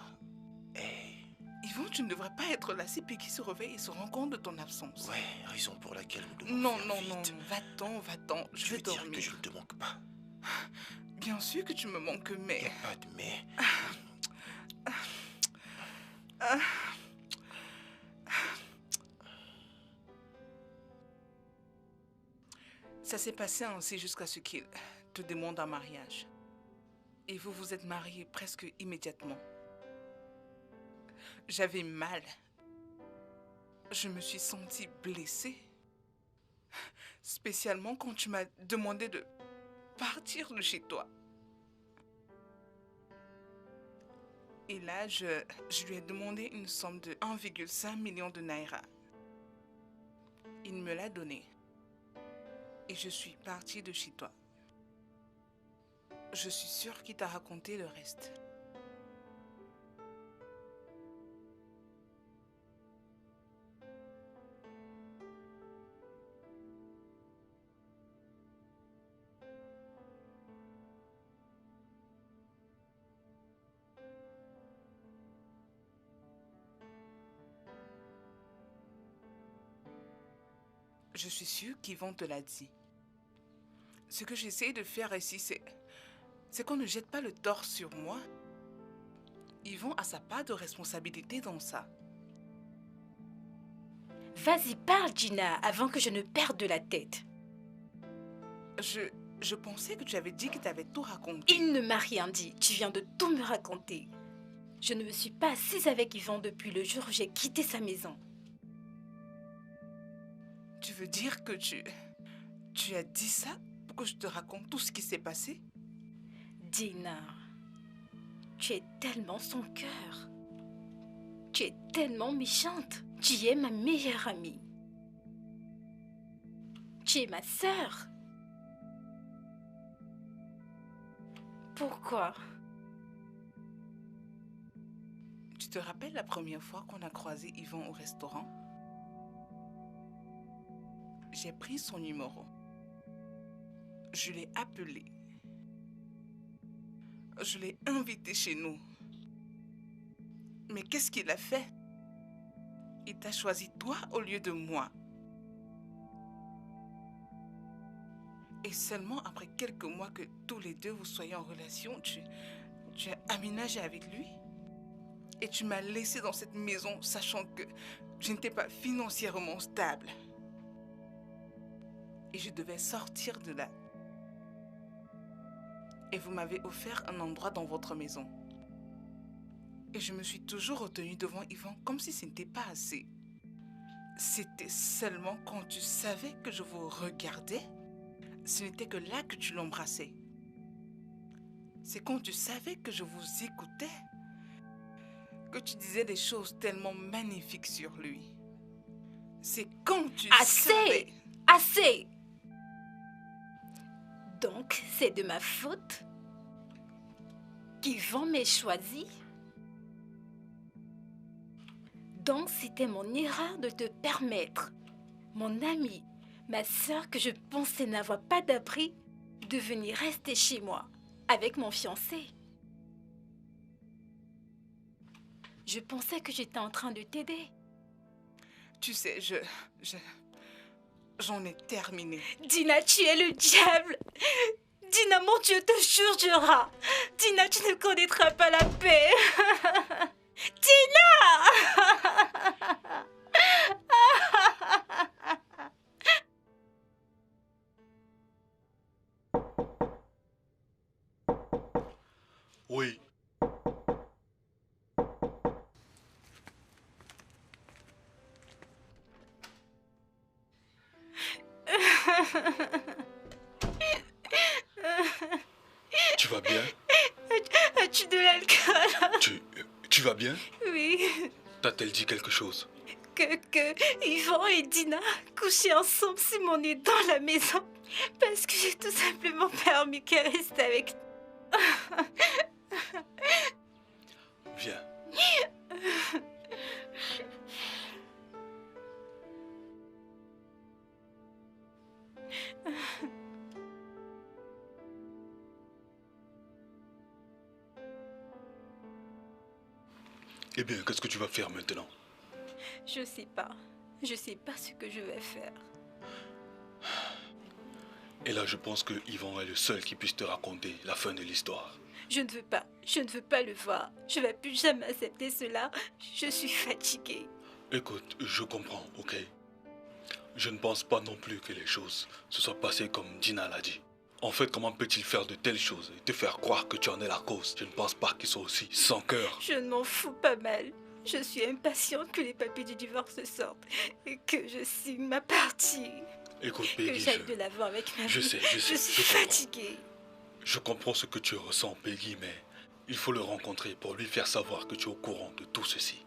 Hey. Yvan, tu ne devrais pas être là si Peggy se réveille et se rend compte de ton absence. Ouais, raison pour laquelle nous devons Non, faire non, vite. non, va-t'en, je Tu vais veux dire dormir. que je ne te manque pas? Bien sûr que tu me manques, Y mais... a pas de mais. Ça s'est passé ainsi jusqu'à ce qu'il te demande un mariage. Et vous vous êtes mariés presque immédiatement. J'avais mal. Je me suis sentie blessée. Spécialement quand tu m'as demandé de partir de chez toi. Et là, je lui ai demandé une somme de 1,5 million de naira. Il me l'a donnée. Et je suis partie de chez toi. Je suis sûre qu'il t'a raconté le reste. Je suis sûre qu'Yvan te l'a dit. Ce que j'essaie de faire ici, c'est qu'on ne jette pas le tort sur moi. Yvan a sa part de responsabilité dans ça. Vas-y, parle, Gina, avant que je ne perde de la tête. Je pensais que tu avais dit que tu avais tout raconté. Il ne m'a rien dit. Tu viens de tout me raconter. Je ne me suis pas assise avec Yvan depuis le jour où j'ai quitté sa maison. Tu veux dire que tu as dit ça pour que je te raconte tout ce qui s'est passé? Dina, tu es tellement son cœur. Tu es tellement méchante. Tu es ma meilleure amie. Tu es ma sœur. Pourquoi? Tu te rappelles la première fois qu'on a croisé Yvan au restaurant? J'ai pris son numéro. Je l'ai appelé. Je l'ai invité chez nous. Mais qu'est-ce qu'il a fait? Il t'a choisi toi au lieu de moi. Et seulement après quelques mois que tous les deux vous soyez en relation, tu as aménagé avec lui. Et tu m'as laissé dans cette maison sachant que je n'étais pas financièrement stable. Et je devais sortir de là. Et vous m'avez offert un endroit dans votre maison. Et je me suis toujours retenue devant Yvan comme si ce n'était pas assez. C'était seulement quand tu savais que je vous regardais, ce n'était que là que tu l'embrassais. C'est quand tu savais que je vous écoutais que tu disais des choses tellement magnifiques sur lui. C'est quand tu savais... Assez! Donc, c'est de ma faute qu'Yvan m'ait choisi? Donc, c'était mon erreur de te permettre, mon ami, ma sœur que je pensais n'avoir pas d'abri, de venir rester chez moi avec mon fiancé. Je pensais que j'étais en train de t'aider. Tu sais, j'en ai terminé. Dina, tu es le diable. Dina, mon Dieu te jurera. Dina, tu ne connaîtras pas la paix. Dina! Oui. Tu vas bien? As-tu de l'alcool? Tu vas bien? Oui. T'a-t-elle dit quelque chose? Que Yvan et Dina couchaient ensemble sur mon nez dans la maison parce que j'ai tout simplement permis qu'elle reste avec nous. Viens. Eh bien, qu'est-ce que tu vas faire maintenant? Je sais pas. Je sais pas ce que je vais faire. Et là, je pense que Yvan est le seul qui puisse te raconter la fin de l'histoire. Je ne veux pas. Je ne veux pas le voir. Je ne vais plus jamais accepter cela. Je suis fatiguée. Écoute, je comprends, ok? Je ne pense pas non plus que les choses se soient passées comme Dina l'a dit. En fait, comment peut-il faire de telles choses et te faire croire que tu en es la cause? Je ne pense pas qu'ils soient aussi sans cœur. Je ne m'en fous pas mal. Je suis impatiente que les papiers du divorce sortent et que je signe ma partie. Écoute, Que Peggy, j'aille de l'avant avec ma vie. je sais, Je suis comprends. fatiguée. Je comprends ce que tu ressens, Peggy, mais il faut le rencontrer pour lui faire savoir que tu es au courant de tout ceci.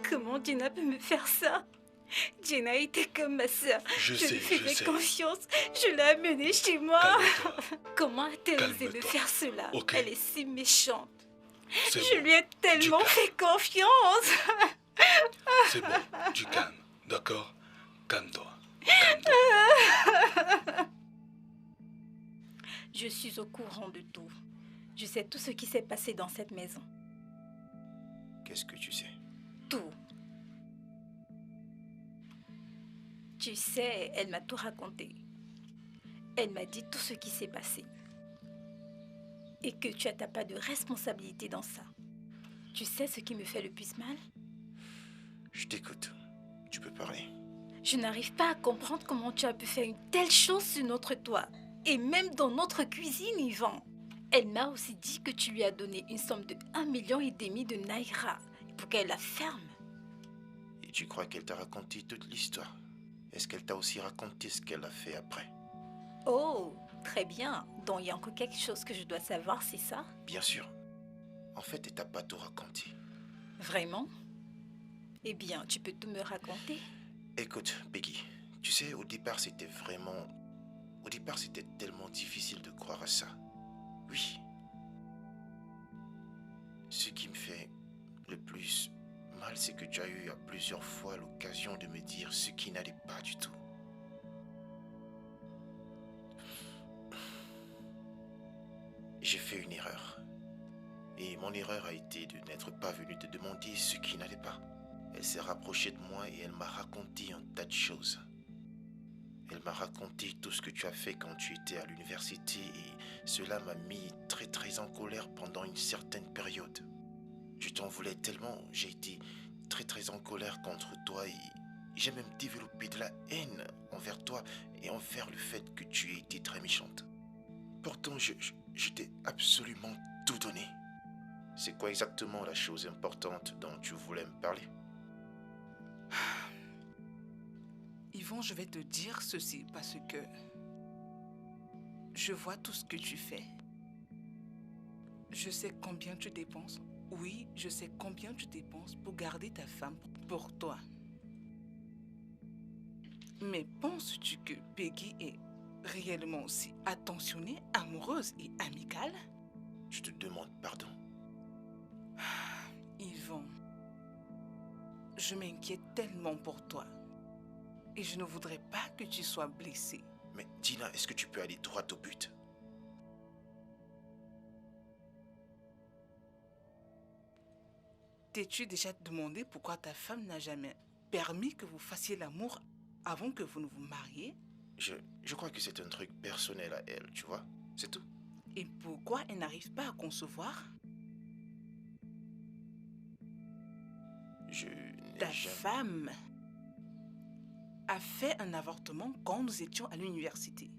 Comment Dina peut me faire ça? Dina était comme ma sœur. Je lui sais. faisais confiance. Je l'ai amenée chez moi. Calme-toi. Comment a-t-elle osé me Calme-toi. faire cela? Ok. Elle est si méchante. C'est Je bon. lui ai tellement calme. fait confiance. C'est bon, du calme, d'accord? Calme-toi. Calme-toi. Je suis au courant de tout. Je sais tout ce qui s'est passé dans cette maison. Qu'est-ce que tu sais? Tout. Tu sais, elle m'a tout raconté. Elle m'a dit tout ce qui s'est passé. Et que tu n'as pas de responsabilité dans ça. Tu sais ce qui me fait le plus mal? Je t'écoute. Tu peux parler. Je n'arrive pas à comprendre comment tu as pu faire une telle chose sur notre toit. Et même dans notre cuisine, Yvan. Elle m'a aussi dit que tu lui as donné une somme de 1,5 million de naira pour qu'elle la ferme. Et tu crois qu'elle t'a raconté toute l'histoire? Est-ce qu'elle t'a aussi raconté ce qu'elle a fait après? Oh, très bien. Donc il y a encore quelque chose que je dois savoir, c'est ça? Bien sûr. En fait, elle t'a pas tout raconté. Vraiment? Eh bien, tu peux tout me raconter? Écoute, Peggy, tu sais, au départ, c'était tellement difficile de croire à ça. Oui. Ce qui me fait le plus mal, c'est que tu as eu à plusieurs fois l'occasion de me dire ce qui n'allait pas du tout. J'ai fait une erreur. Et mon erreur a été de n'être pas venu te demander ce qui n'allait pas. Elle s'est rapprochée de moi et elle m'a raconté un tas de choses. Elle m'a raconté tout ce que tu as fait quand tu étais à l'université et cela m'a mis très en colère pendant une certaine période. Je t'en voulais tellement, j'ai été très en colère contre toi et j'ai même développé de la haine envers toi et envers le fait que tu aies été très méchante. Pourtant, je t'ai absolument tout donné. C'est quoi exactement la chose importante dont tu voulais me parler? Yvon, je vais te dire ceci parce que je vois tout ce que tu fais. Je sais combien tu dépenses. Oui, je sais combien tu dépenses pour garder ta femme pour toi. Mais penses-tu que Peggy est réellement aussi attentionnée, amoureuse et amicale? Je te demande pardon. Yvon, je m'inquiète tellement pour toi. Et je ne voudrais pas que tu sois blessé. Mais Dina, est-ce que tu peux aller droit au but? T'es-tu déjà demandé pourquoi ta femme n'a jamais permis que vous fassiez l'amour avant que vous ne vous mariez? Je crois que c'est un truc personnel à elle, tu vois? C'est tout. Et pourquoi elle n'arrive pas à concevoir? Je n'ai Ta jamais... femme a fait un avortement quand nous étions à l'université.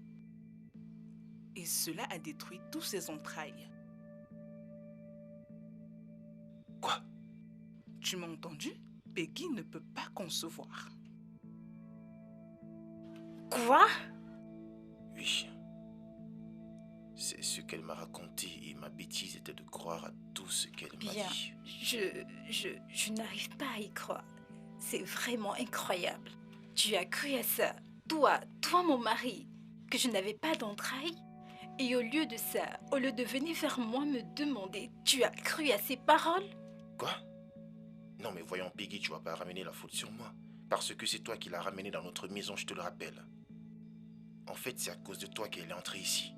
Et cela a détruit tous ses entrailles. Quoi? Tu m'as entendu? Peggy ne peut pas concevoir. Quoi? Oui. C'est ce qu'elle m'a raconté et ma bêtise était de croire à tout ce qu'elle m'a Bien, dit. je n'arrive pas à y croire. C'est vraiment incroyable. Tu as cru à ça, toi mon mari, que je n'avais pas d'entrailles? Et au lieu de ça, au lieu de venir vers moi me demander, tu as cru à ces paroles? Quoi? Non mais voyons Peggy, tu vas pas ramener la faute sur moi. Parce que c'est toi qui l'as ramenée dans notre maison, je te le rappelle. En fait, c'est à cause de toi qu'elle est entrée ici.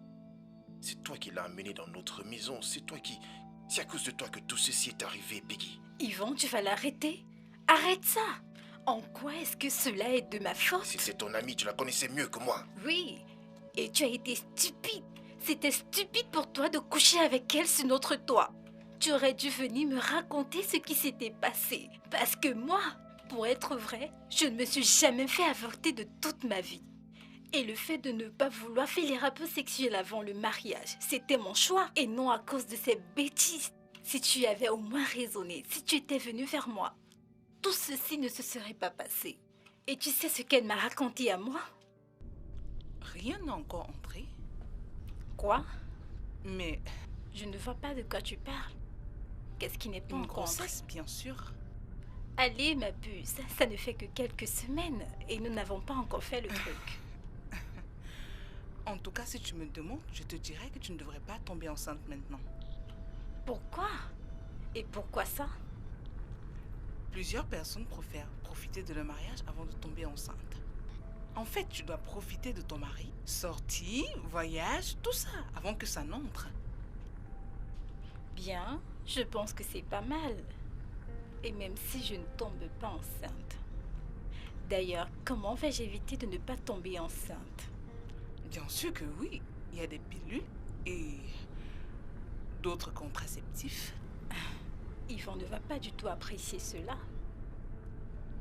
C'est toi qui l'as amenée dans notre maison, c'est à cause de toi que tout ceci est arrivé, Peggy. Yvon, tu vas l'arrêter? Arrête ça! En quoi est-ce que cela est de ma faute? Si c'est ton amie, tu la connaissais mieux que moi. Oui, et tu as été stupide. C'était stupide pour toi de coucher avec elle sur notre toit. Tu aurais dû venir me raconter ce qui s'était passé. Parce que moi, pour être vrai, je ne me suis jamais fait avorter de toute ma vie. Et le fait de ne pas vouloir faire les rapports sexuels avant le mariage, c'était mon choix et non à cause de ces bêtises. Si tu avais au moins raisonné, si tu étais venu vers moi, tout ceci ne se serait pas passé. Et tu sais ce qu'elle m'a raconté à moi? Rien n'a encore entré. Quoi? Mais Je ne vois pas de quoi tu parles. Qu'est-ce qui n'est pas une encore entré? grossesse, bien sûr. Allez, ma puce, ça ne fait que quelques semaines et nous n'avons pas encore fait le truc. En tout cas, si tu me demandes, je te dirais que tu ne devrais pas tomber enceinte maintenant. Pourquoi? Et pourquoi ça? Plusieurs personnes préfèrent profiter de leur mariage avant de tomber enceinte. En fait, tu dois profiter de ton mari, sortir, voyage, tout ça, avant que ça n'entre. Bien, je pense que c'est pas mal. Et même si je ne tombe pas enceinte. D'ailleurs, comment vais-je éviter de ne pas tomber enceinte? Bien sûr que oui, il y a des pilules et d'autres contraceptifs. Yvon ne va pas du tout apprécier cela.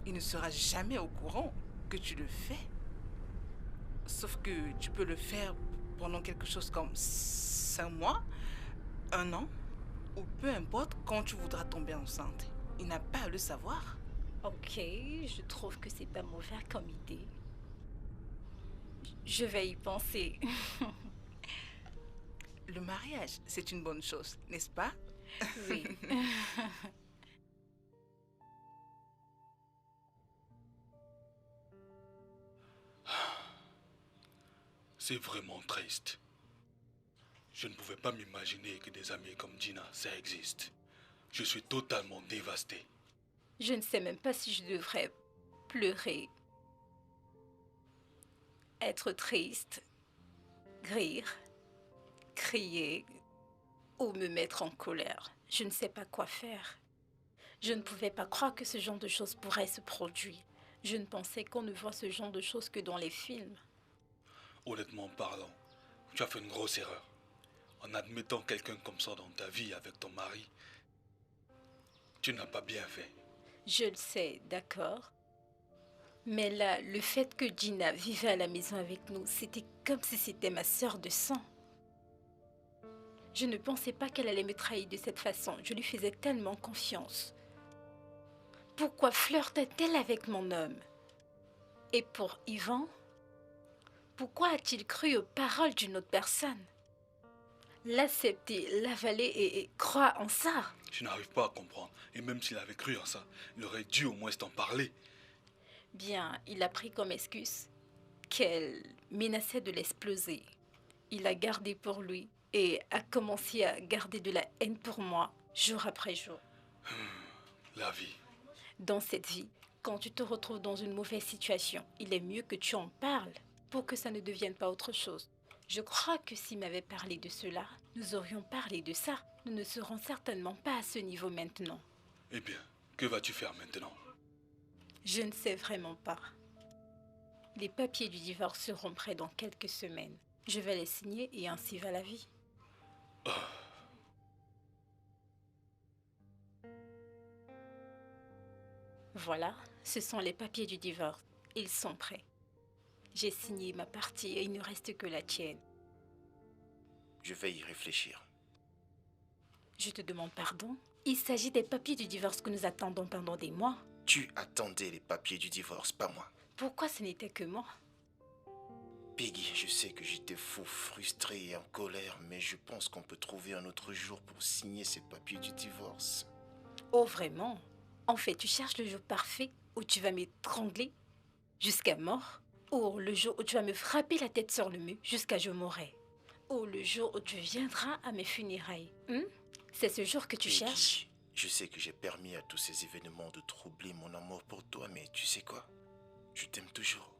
Il ne sera jamais au courant que tu le fais. Sauf que tu peux le faire pendant quelque chose comme 5 mois, 1 an, ou peu importe quand tu voudras tomber enceinte. Il n'a pas à le savoir. Ok, je trouve que c'est pas mauvais comme idée. Je vais y penser. Le mariage, c'est une bonne chose, n'est-ce pas? Oui. C'est vraiment triste. Je ne pouvais pas m'imaginer que des amis comme Dina, ça existe. Je suis totalement dévasté. Je ne sais même pas si je devrais pleurer, être triste, rire, crier ou me mettre en colère. Je ne sais pas quoi faire. Je ne pouvais pas croire que ce genre de choses pourrait se produire. Je ne pensais qu'on ne voit ce genre de choses que dans les films. Honnêtement parlant, tu as fait une grosse erreur. En admettant quelqu'un comme ça dans ta vie avec ton mari, tu n'as pas bien fait. Je le sais, d'accord. Mais là, le fait que Gina vivait à la maison avec nous, c'était comme si c'était ma sœur de sang. Je ne pensais pas qu'elle allait me trahir de cette façon. Je lui faisais tellement confiance. Pourquoi flirtait-elle avec mon homme? Et pour Yvan, pourquoi a-t-il cru aux paroles d'une autre personne? L'accepter, l'avaler et croire en ça? Je n'arrive pas à comprendre. Et même s'il avait cru en ça, il aurait dû au moins t'en parler. Bien, il a pris comme excuse qu'elle menaçait de l'exploser. Il a gardé pour lui et a commencé à garder de la haine pour moi, jour après jour. La vie. Dans cette vie, quand tu te retrouves dans une mauvaise situation, il est mieux que tu en parles pour que ça ne devienne pas autre chose. Je crois que s'il m'avait parlé de cela, nous aurions parlé de ça. Nous ne serons certainement pas à ce niveau maintenant. Eh bien, que vas-tu faire maintenant? Je ne sais vraiment pas. Les papiers du divorce seront prêts dans quelques semaines. Je vais les signer et ainsi va la vie. Voilà, ce sont les papiers du divorce. Ils sont prêts. J'ai signé ma partie et il ne reste que la tienne. Je vais y réfléchir. Je te demande pardon. Il s'agit des papiers du divorce que nous attendons pendant des mois. Tu attendais les papiers du divorce, pas moi. Pourquoi ce n'était que moi? Peggy, je sais que j'étais fou, frustré et en colère, mais je pense qu'on peut trouver un autre jour pour signer ces papiers du divorce. Oh vraiment? En fait, tu cherches le jour parfait où tu vas m'étrangler jusqu'à mort? Ou le jour où tu vas me frapper la tête sur le mur jusqu'à je mourrai? Ou le jour où tu viendras à mes funérailles? C'est ce jour que tu Peggy, cherches? je sais que j'ai permis à tous ces événements de troubler mon amour pour toi, mais tu sais quoi? Je t'aime toujours.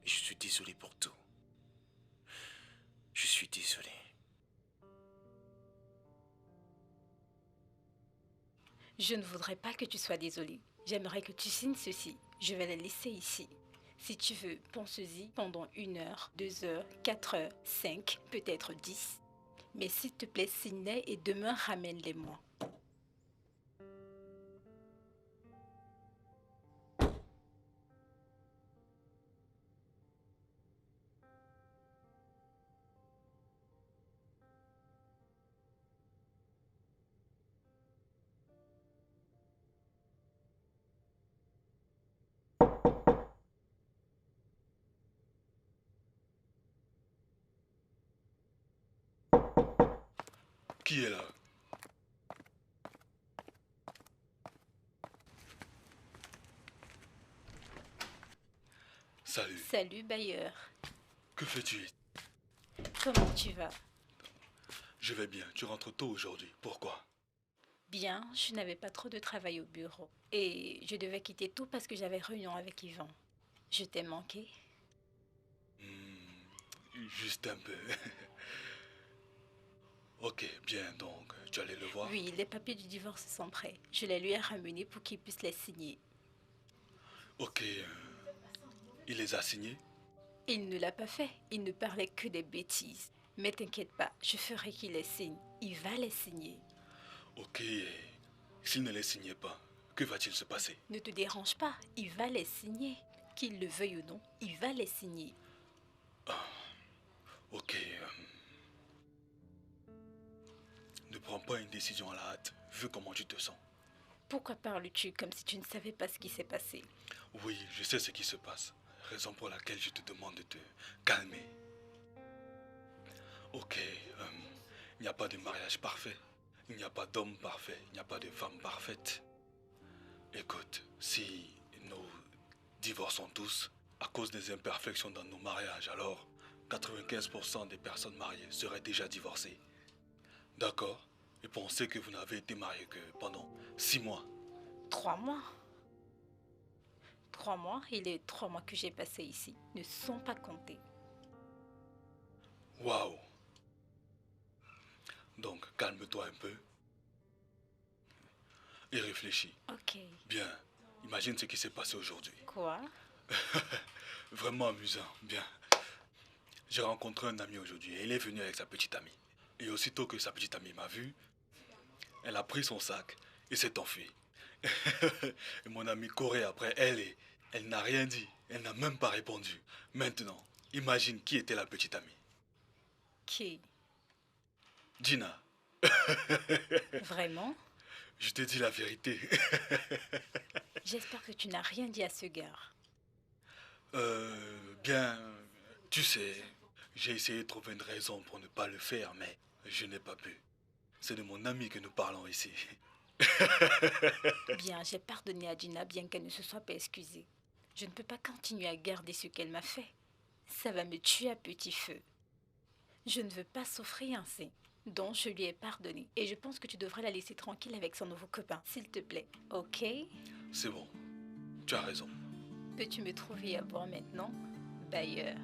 Et je suis désolé pour tout. Je suis désolé. Je ne voudrais pas que tu sois désolé. J'aimerais que tu signes ceci. Je vais la laisser ici. Si tu veux, pense-y pendant 1 heure, 2 heures, 4 heures, 5, peut-être 10. Mais s'il te plaît, signe-les et demain ramène-les-moi. Qui est là? Salut. Salut, Bailleur. Que fais-tu? Comment tu vas? Je vais bien. Tu rentres tôt aujourd'hui. Pourquoi? Bien, je n'avais pas trop de travail au bureau. Et je devais quitter tôt parce que j'avais réunion avec Yvan. Je t'ai manqué. Juste un peu. Ok, bien, donc, tu allais le voir? Oui, les papiers du divorce sont prêts. Je les lui ai ramenés pour qu'il puisse les signer. Ok, il les a signés? Il ne l'a pas fait. Il ne parlait que des bêtises. Mais t'inquiète pas, je ferai qu'il les signe. Il va les signer. Ok, s'il ne les signait pas, que va-t-il se passer? Ne te dérange pas, il va les signer. Qu'il le veuille ou non, il va les signer. Ok, ne prends pas une décision à la hâte, vu comment tu te sens. Pourquoi parles-tu comme si tu ne savais pas ce qui s'est passé? Oui, je sais ce qui se passe. Raison pour laquelle je te demande de te calmer. Ok, il n'y a pas de mariage parfait. Il n'y a pas d'homme parfait. Il n'y a pas de femme parfaite. Écoute, si nous divorçons tous à cause des imperfections dans nos mariages, alors 95% des personnes mariées seraient déjà divorcées. D'accord? Et pensez que vous n'avez été mariés que pendant 6 mois. 3 mois. 3 mois et les 3 mois que j'ai passés ici ne sont pas comptés. Waouh! Donc, calme-toi un peu. Et réfléchis. Ok. Bien, imagine ce qui s'est passé aujourd'hui. Quoi? Vraiment amusant, bien. J'ai rencontré un ami aujourd'hui et il est venu avec sa petite amie. Et aussitôt que sa petite amie m'a vu, elle a pris son sac et s'est enfuie. Et mon ami courait après elle et elle n'a rien dit. Elle n'a même pas répondu. Maintenant, imagine qui était la petite amie. Qui? Gina. Vraiment? Je te dis la vérité. J'espère que tu n'as rien dit à ce gars. Bien, tu sais, j'ai essayé de trouver une raison pour ne pas le faire, mais je n'ai pas pu. C'est de mon ami que nous parlons ici. Bien, j'ai pardonné à Gina bien qu'elle ne se soit pas excusée. Je ne peux pas continuer à garder ce qu'elle m'a fait. Ça va me tuer à petit feu. Je ne veux pas souffrir ainsi. Donc je lui ai pardonné. Et je pense que tu devrais la laisser tranquille avec son nouveau copain, s'il te plaît. Ok? C'est bon, tu as raison. Peux-tu me trouver à boire maintenant, bailleur?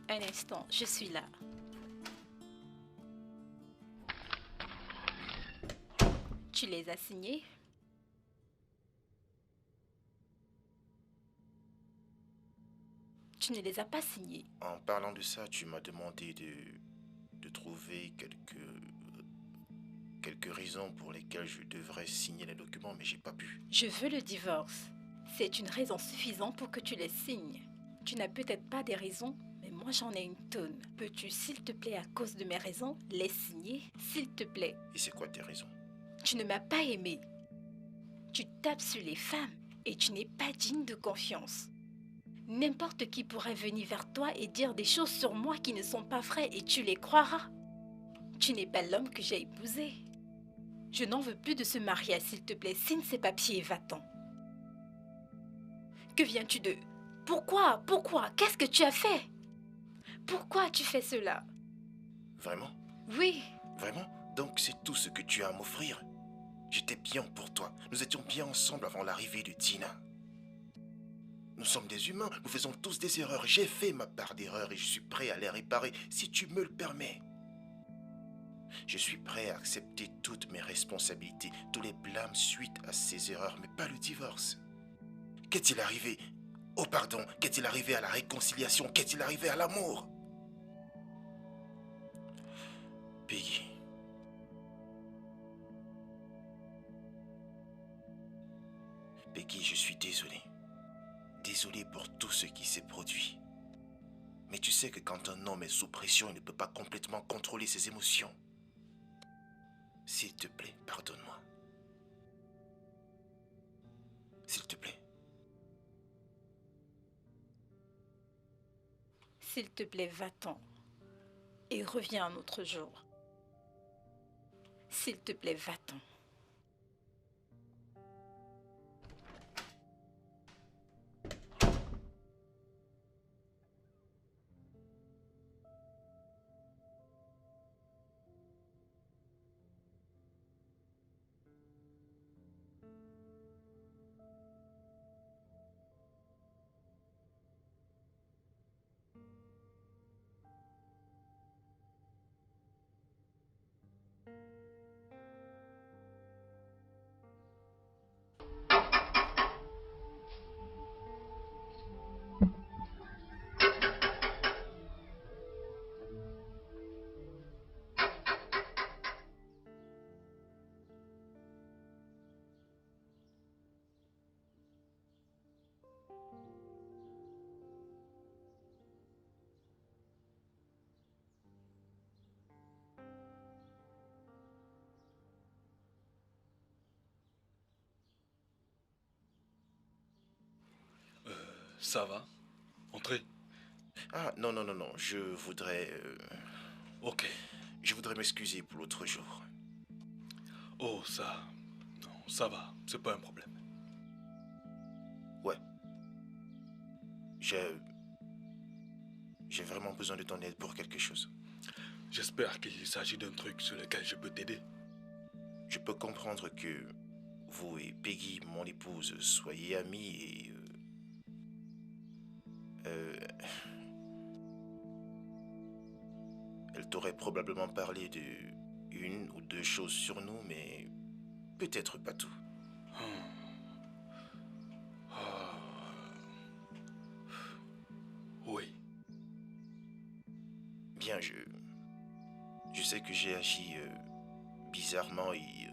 Un instant, je suis là. Tu les as signés? Tu ne les as pas signés. En parlant de ça, tu m'as demandé de trouver quelques raisons pour lesquelles je devrais signer les documents, mais j'ai pas pu. Je veux le divorce. C'est une raison suffisante pour que tu les signes. Tu n'as peut-être pas des raisons, mais moi j'en ai une tonne. Peux-tu, s'il te plaît, à cause de mes raisons, les signer? S'il te plaît. Et c'est quoi tes raisons? Tu ne m'as pas aimé. Tu tapes sur les femmes et tu n'es pas digne de confiance. N'importe qui pourrait venir vers toi et dire des choses sur moi qui ne sont pas vraies et tu les croiras. Tu n'es pas l'homme que j'ai épousé. Je n'en veux plus de ce mariage, s'il te plaît. Signe ces papiers et va-t'en. Que viens-tu de... Pourquoi? Qu'est-ce que tu as fait? Pourquoi tu fais cela? Vraiment? Oui. Vraiment? Donc c'est tout ce que tu as à m'offrir? J'étais bien pour toi. Nous étions bien ensemble avant l'arrivée de Tina. Nous sommes des humains, nous faisons tous des erreurs. J'ai fait ma part d'erreurs et je suis prêt à les réparer si tu me le permets. Je suis prêt à accepter toutes mes responsabilités, tous les blâmes suite à ces erreurs, mais pas le divorce. Qu'est-il arrivé? Oh pardon, qu'est-il arrivé à la réconciliation? Qu'est-il arrivé à l'amour? Peggy. Peggy, je suis désolé. Désolé pour tout ce qui s'est produit. Mais tu sais que quand un homme est sous pression, il ne peut pas complètement contrôler ses émotions. S'il te plaît, pardonne-moi. S'il te plaît. S'il te plaît, va-t'en. Et reviens un autre jour. S'il te plaît, va-t'en. Ça va? Entrez. Ah, non, non, non, non, je voudrais... Ok. Je voudrais m'excuser pour l'autre jour. Oh, ça... Non, ça va, c'est pas un problème. Ouais. J'ai vraiment besoin de ton aide pour quelque chose. J'espère qu'il s'agit d'un truc sur lequel je peux t'aider. Je peux comprendre que vous et Peggy, mon épouse, soyez amis et... elle t'aurait probablement parlé de une ou deux choses sur nous, mais peut-être pas tout. Oui. Bien, je sais que j'ai agi bizarrement et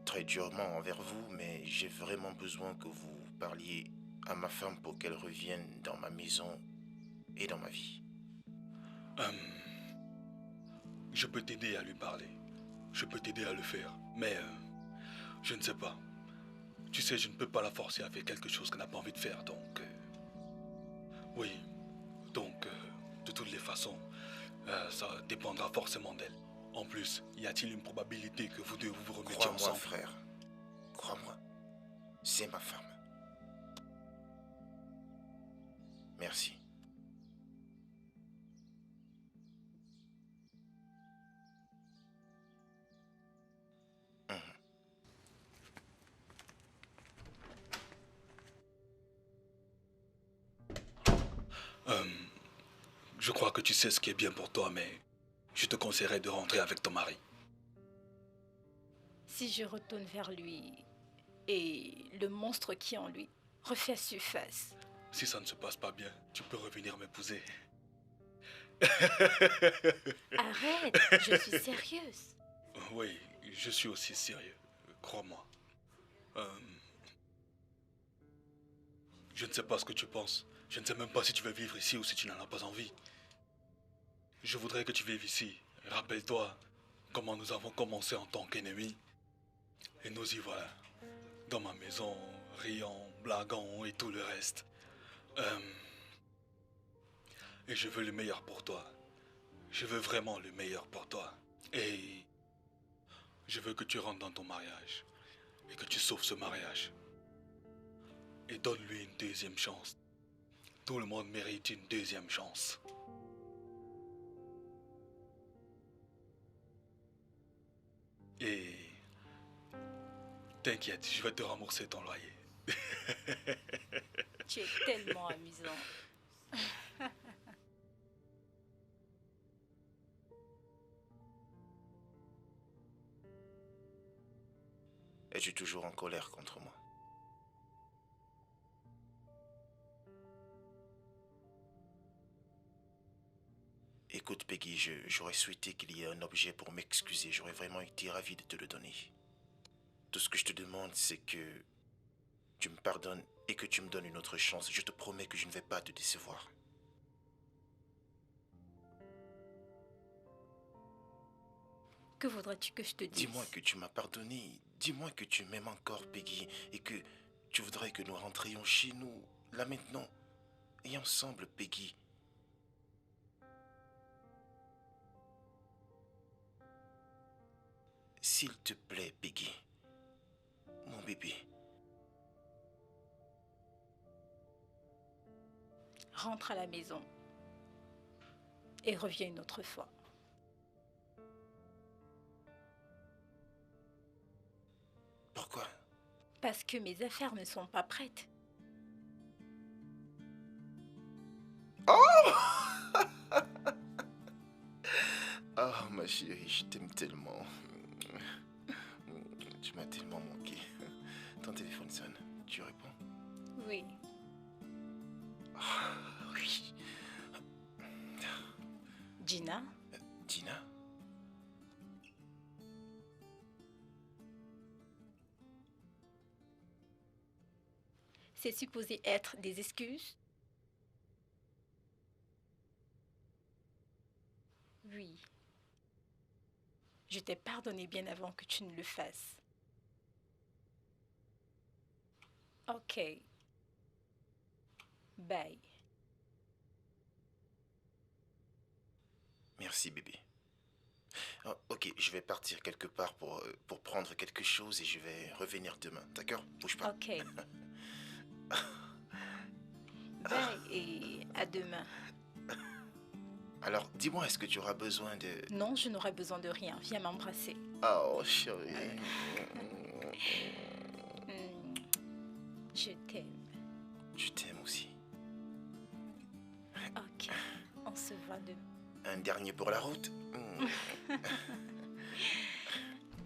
très durement envers vous, mais j'ai vraiment besoin que vous parliez à ma femme pour qu'elle revienne dans ma maison et dans ma vie. Je peux t'aider à lui parler. Je peux t'aider à le faire. Mais je ne sais pas. Tu sais, je ne peux pas la forcer à faire quelque chose qu'elle n'a pas envie de faire, donc... oui, donc, de toutes les façons, ça dépendra forcément d'elle. En plus, y a-t-il une probabilité que vous deux vous remettiez Crois-moi, ensemble? frère. Crois-moi. C'est ma femme. Merci. Je crois que tu sais ce qui est bien pour toi, mais je te conseillerais de rentrer avec ton mari. Si je retourne vers lui et le monstre qui est en lui refait surface, Si ça ne se passe pas bien, tu peux revenir m'épouser. arrête, je suis sérieuse. Oui, je suis aussi sérieux, crois-moi. Je ne sais pas ce que tu penses. Je ne sais même pas si tu veux vivre ici ou si tu n'en as pas envie. Je voudrais que tu vives ici. Rappelle-toi comment nous avons commencé en tant qu'ennemis. Et nous y voilà. Dans ma maison, riant, blaguant et tout le reste. Et je veux le meilleur pour toi. Je veux vraiment le meilleur pour toi. Et je veux que tu rentres dans ton mariage. Et que tu sauves ce mariage. Et donne-lui une deuxième chance. Tout le monde mérite une deuxième chance. Et t'inquiète, je vais te rembourser ton loyer. Tu es tellement amusant. Es-tu toujours en colère contre moi? Écoute, Peggy, j'aurais souhaité qu'il y ait un objet pour m'excuser. J'aurais vraiment été ravi de te le donner. Tout ce que je te demande, c'est que tu me pardonnes et que tu me donnes une autre chance. Je te promets que je ne vais pas te décevoir. Que voudrais-tu que je te dise? Dis-moi que tu m'as pardonné. Dis-moi que tu m'aimes encore, Peggy, et que tu voudrais que nous rentrions chez nous, là maintenant, et ensemble, Peggy. S'il te plaît, Peggy, mon bébé. Rentre à la maison et reviens une autre fois. Pourquoi? Parce que mes affaires ne sont pas prêtes. Oh, ma chérie, je t'aime tellement. Tu m'as tellement manqué. Ton téléphone sonne. Tu réponds? Oui. Oui. Gina? Dina? C'est supposé être des excuses? Oui. Je t'ai pardonné bien avant que tu ne le fasses. Ok. Bye. Merci, bébé. Oh, ok, je vais partir quelque part pour prendre quelque chose et je vais revenir demain. D'accord? Bouge pas. Ok. Bye et à demain. Alors, dis-moi, est-ce que tu auras besoin de... Non, je n'aurai besoin de rien. Viens m'embrasser. Oh, chérie. Je t'aime. Je t'aime aussi. Ok. On se voit demain. Un dernier pour la route?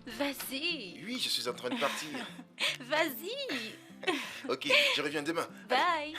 Vas-y. Oui, je suis en train de partir. Vas-y. Ok, je reviens demain. Bye.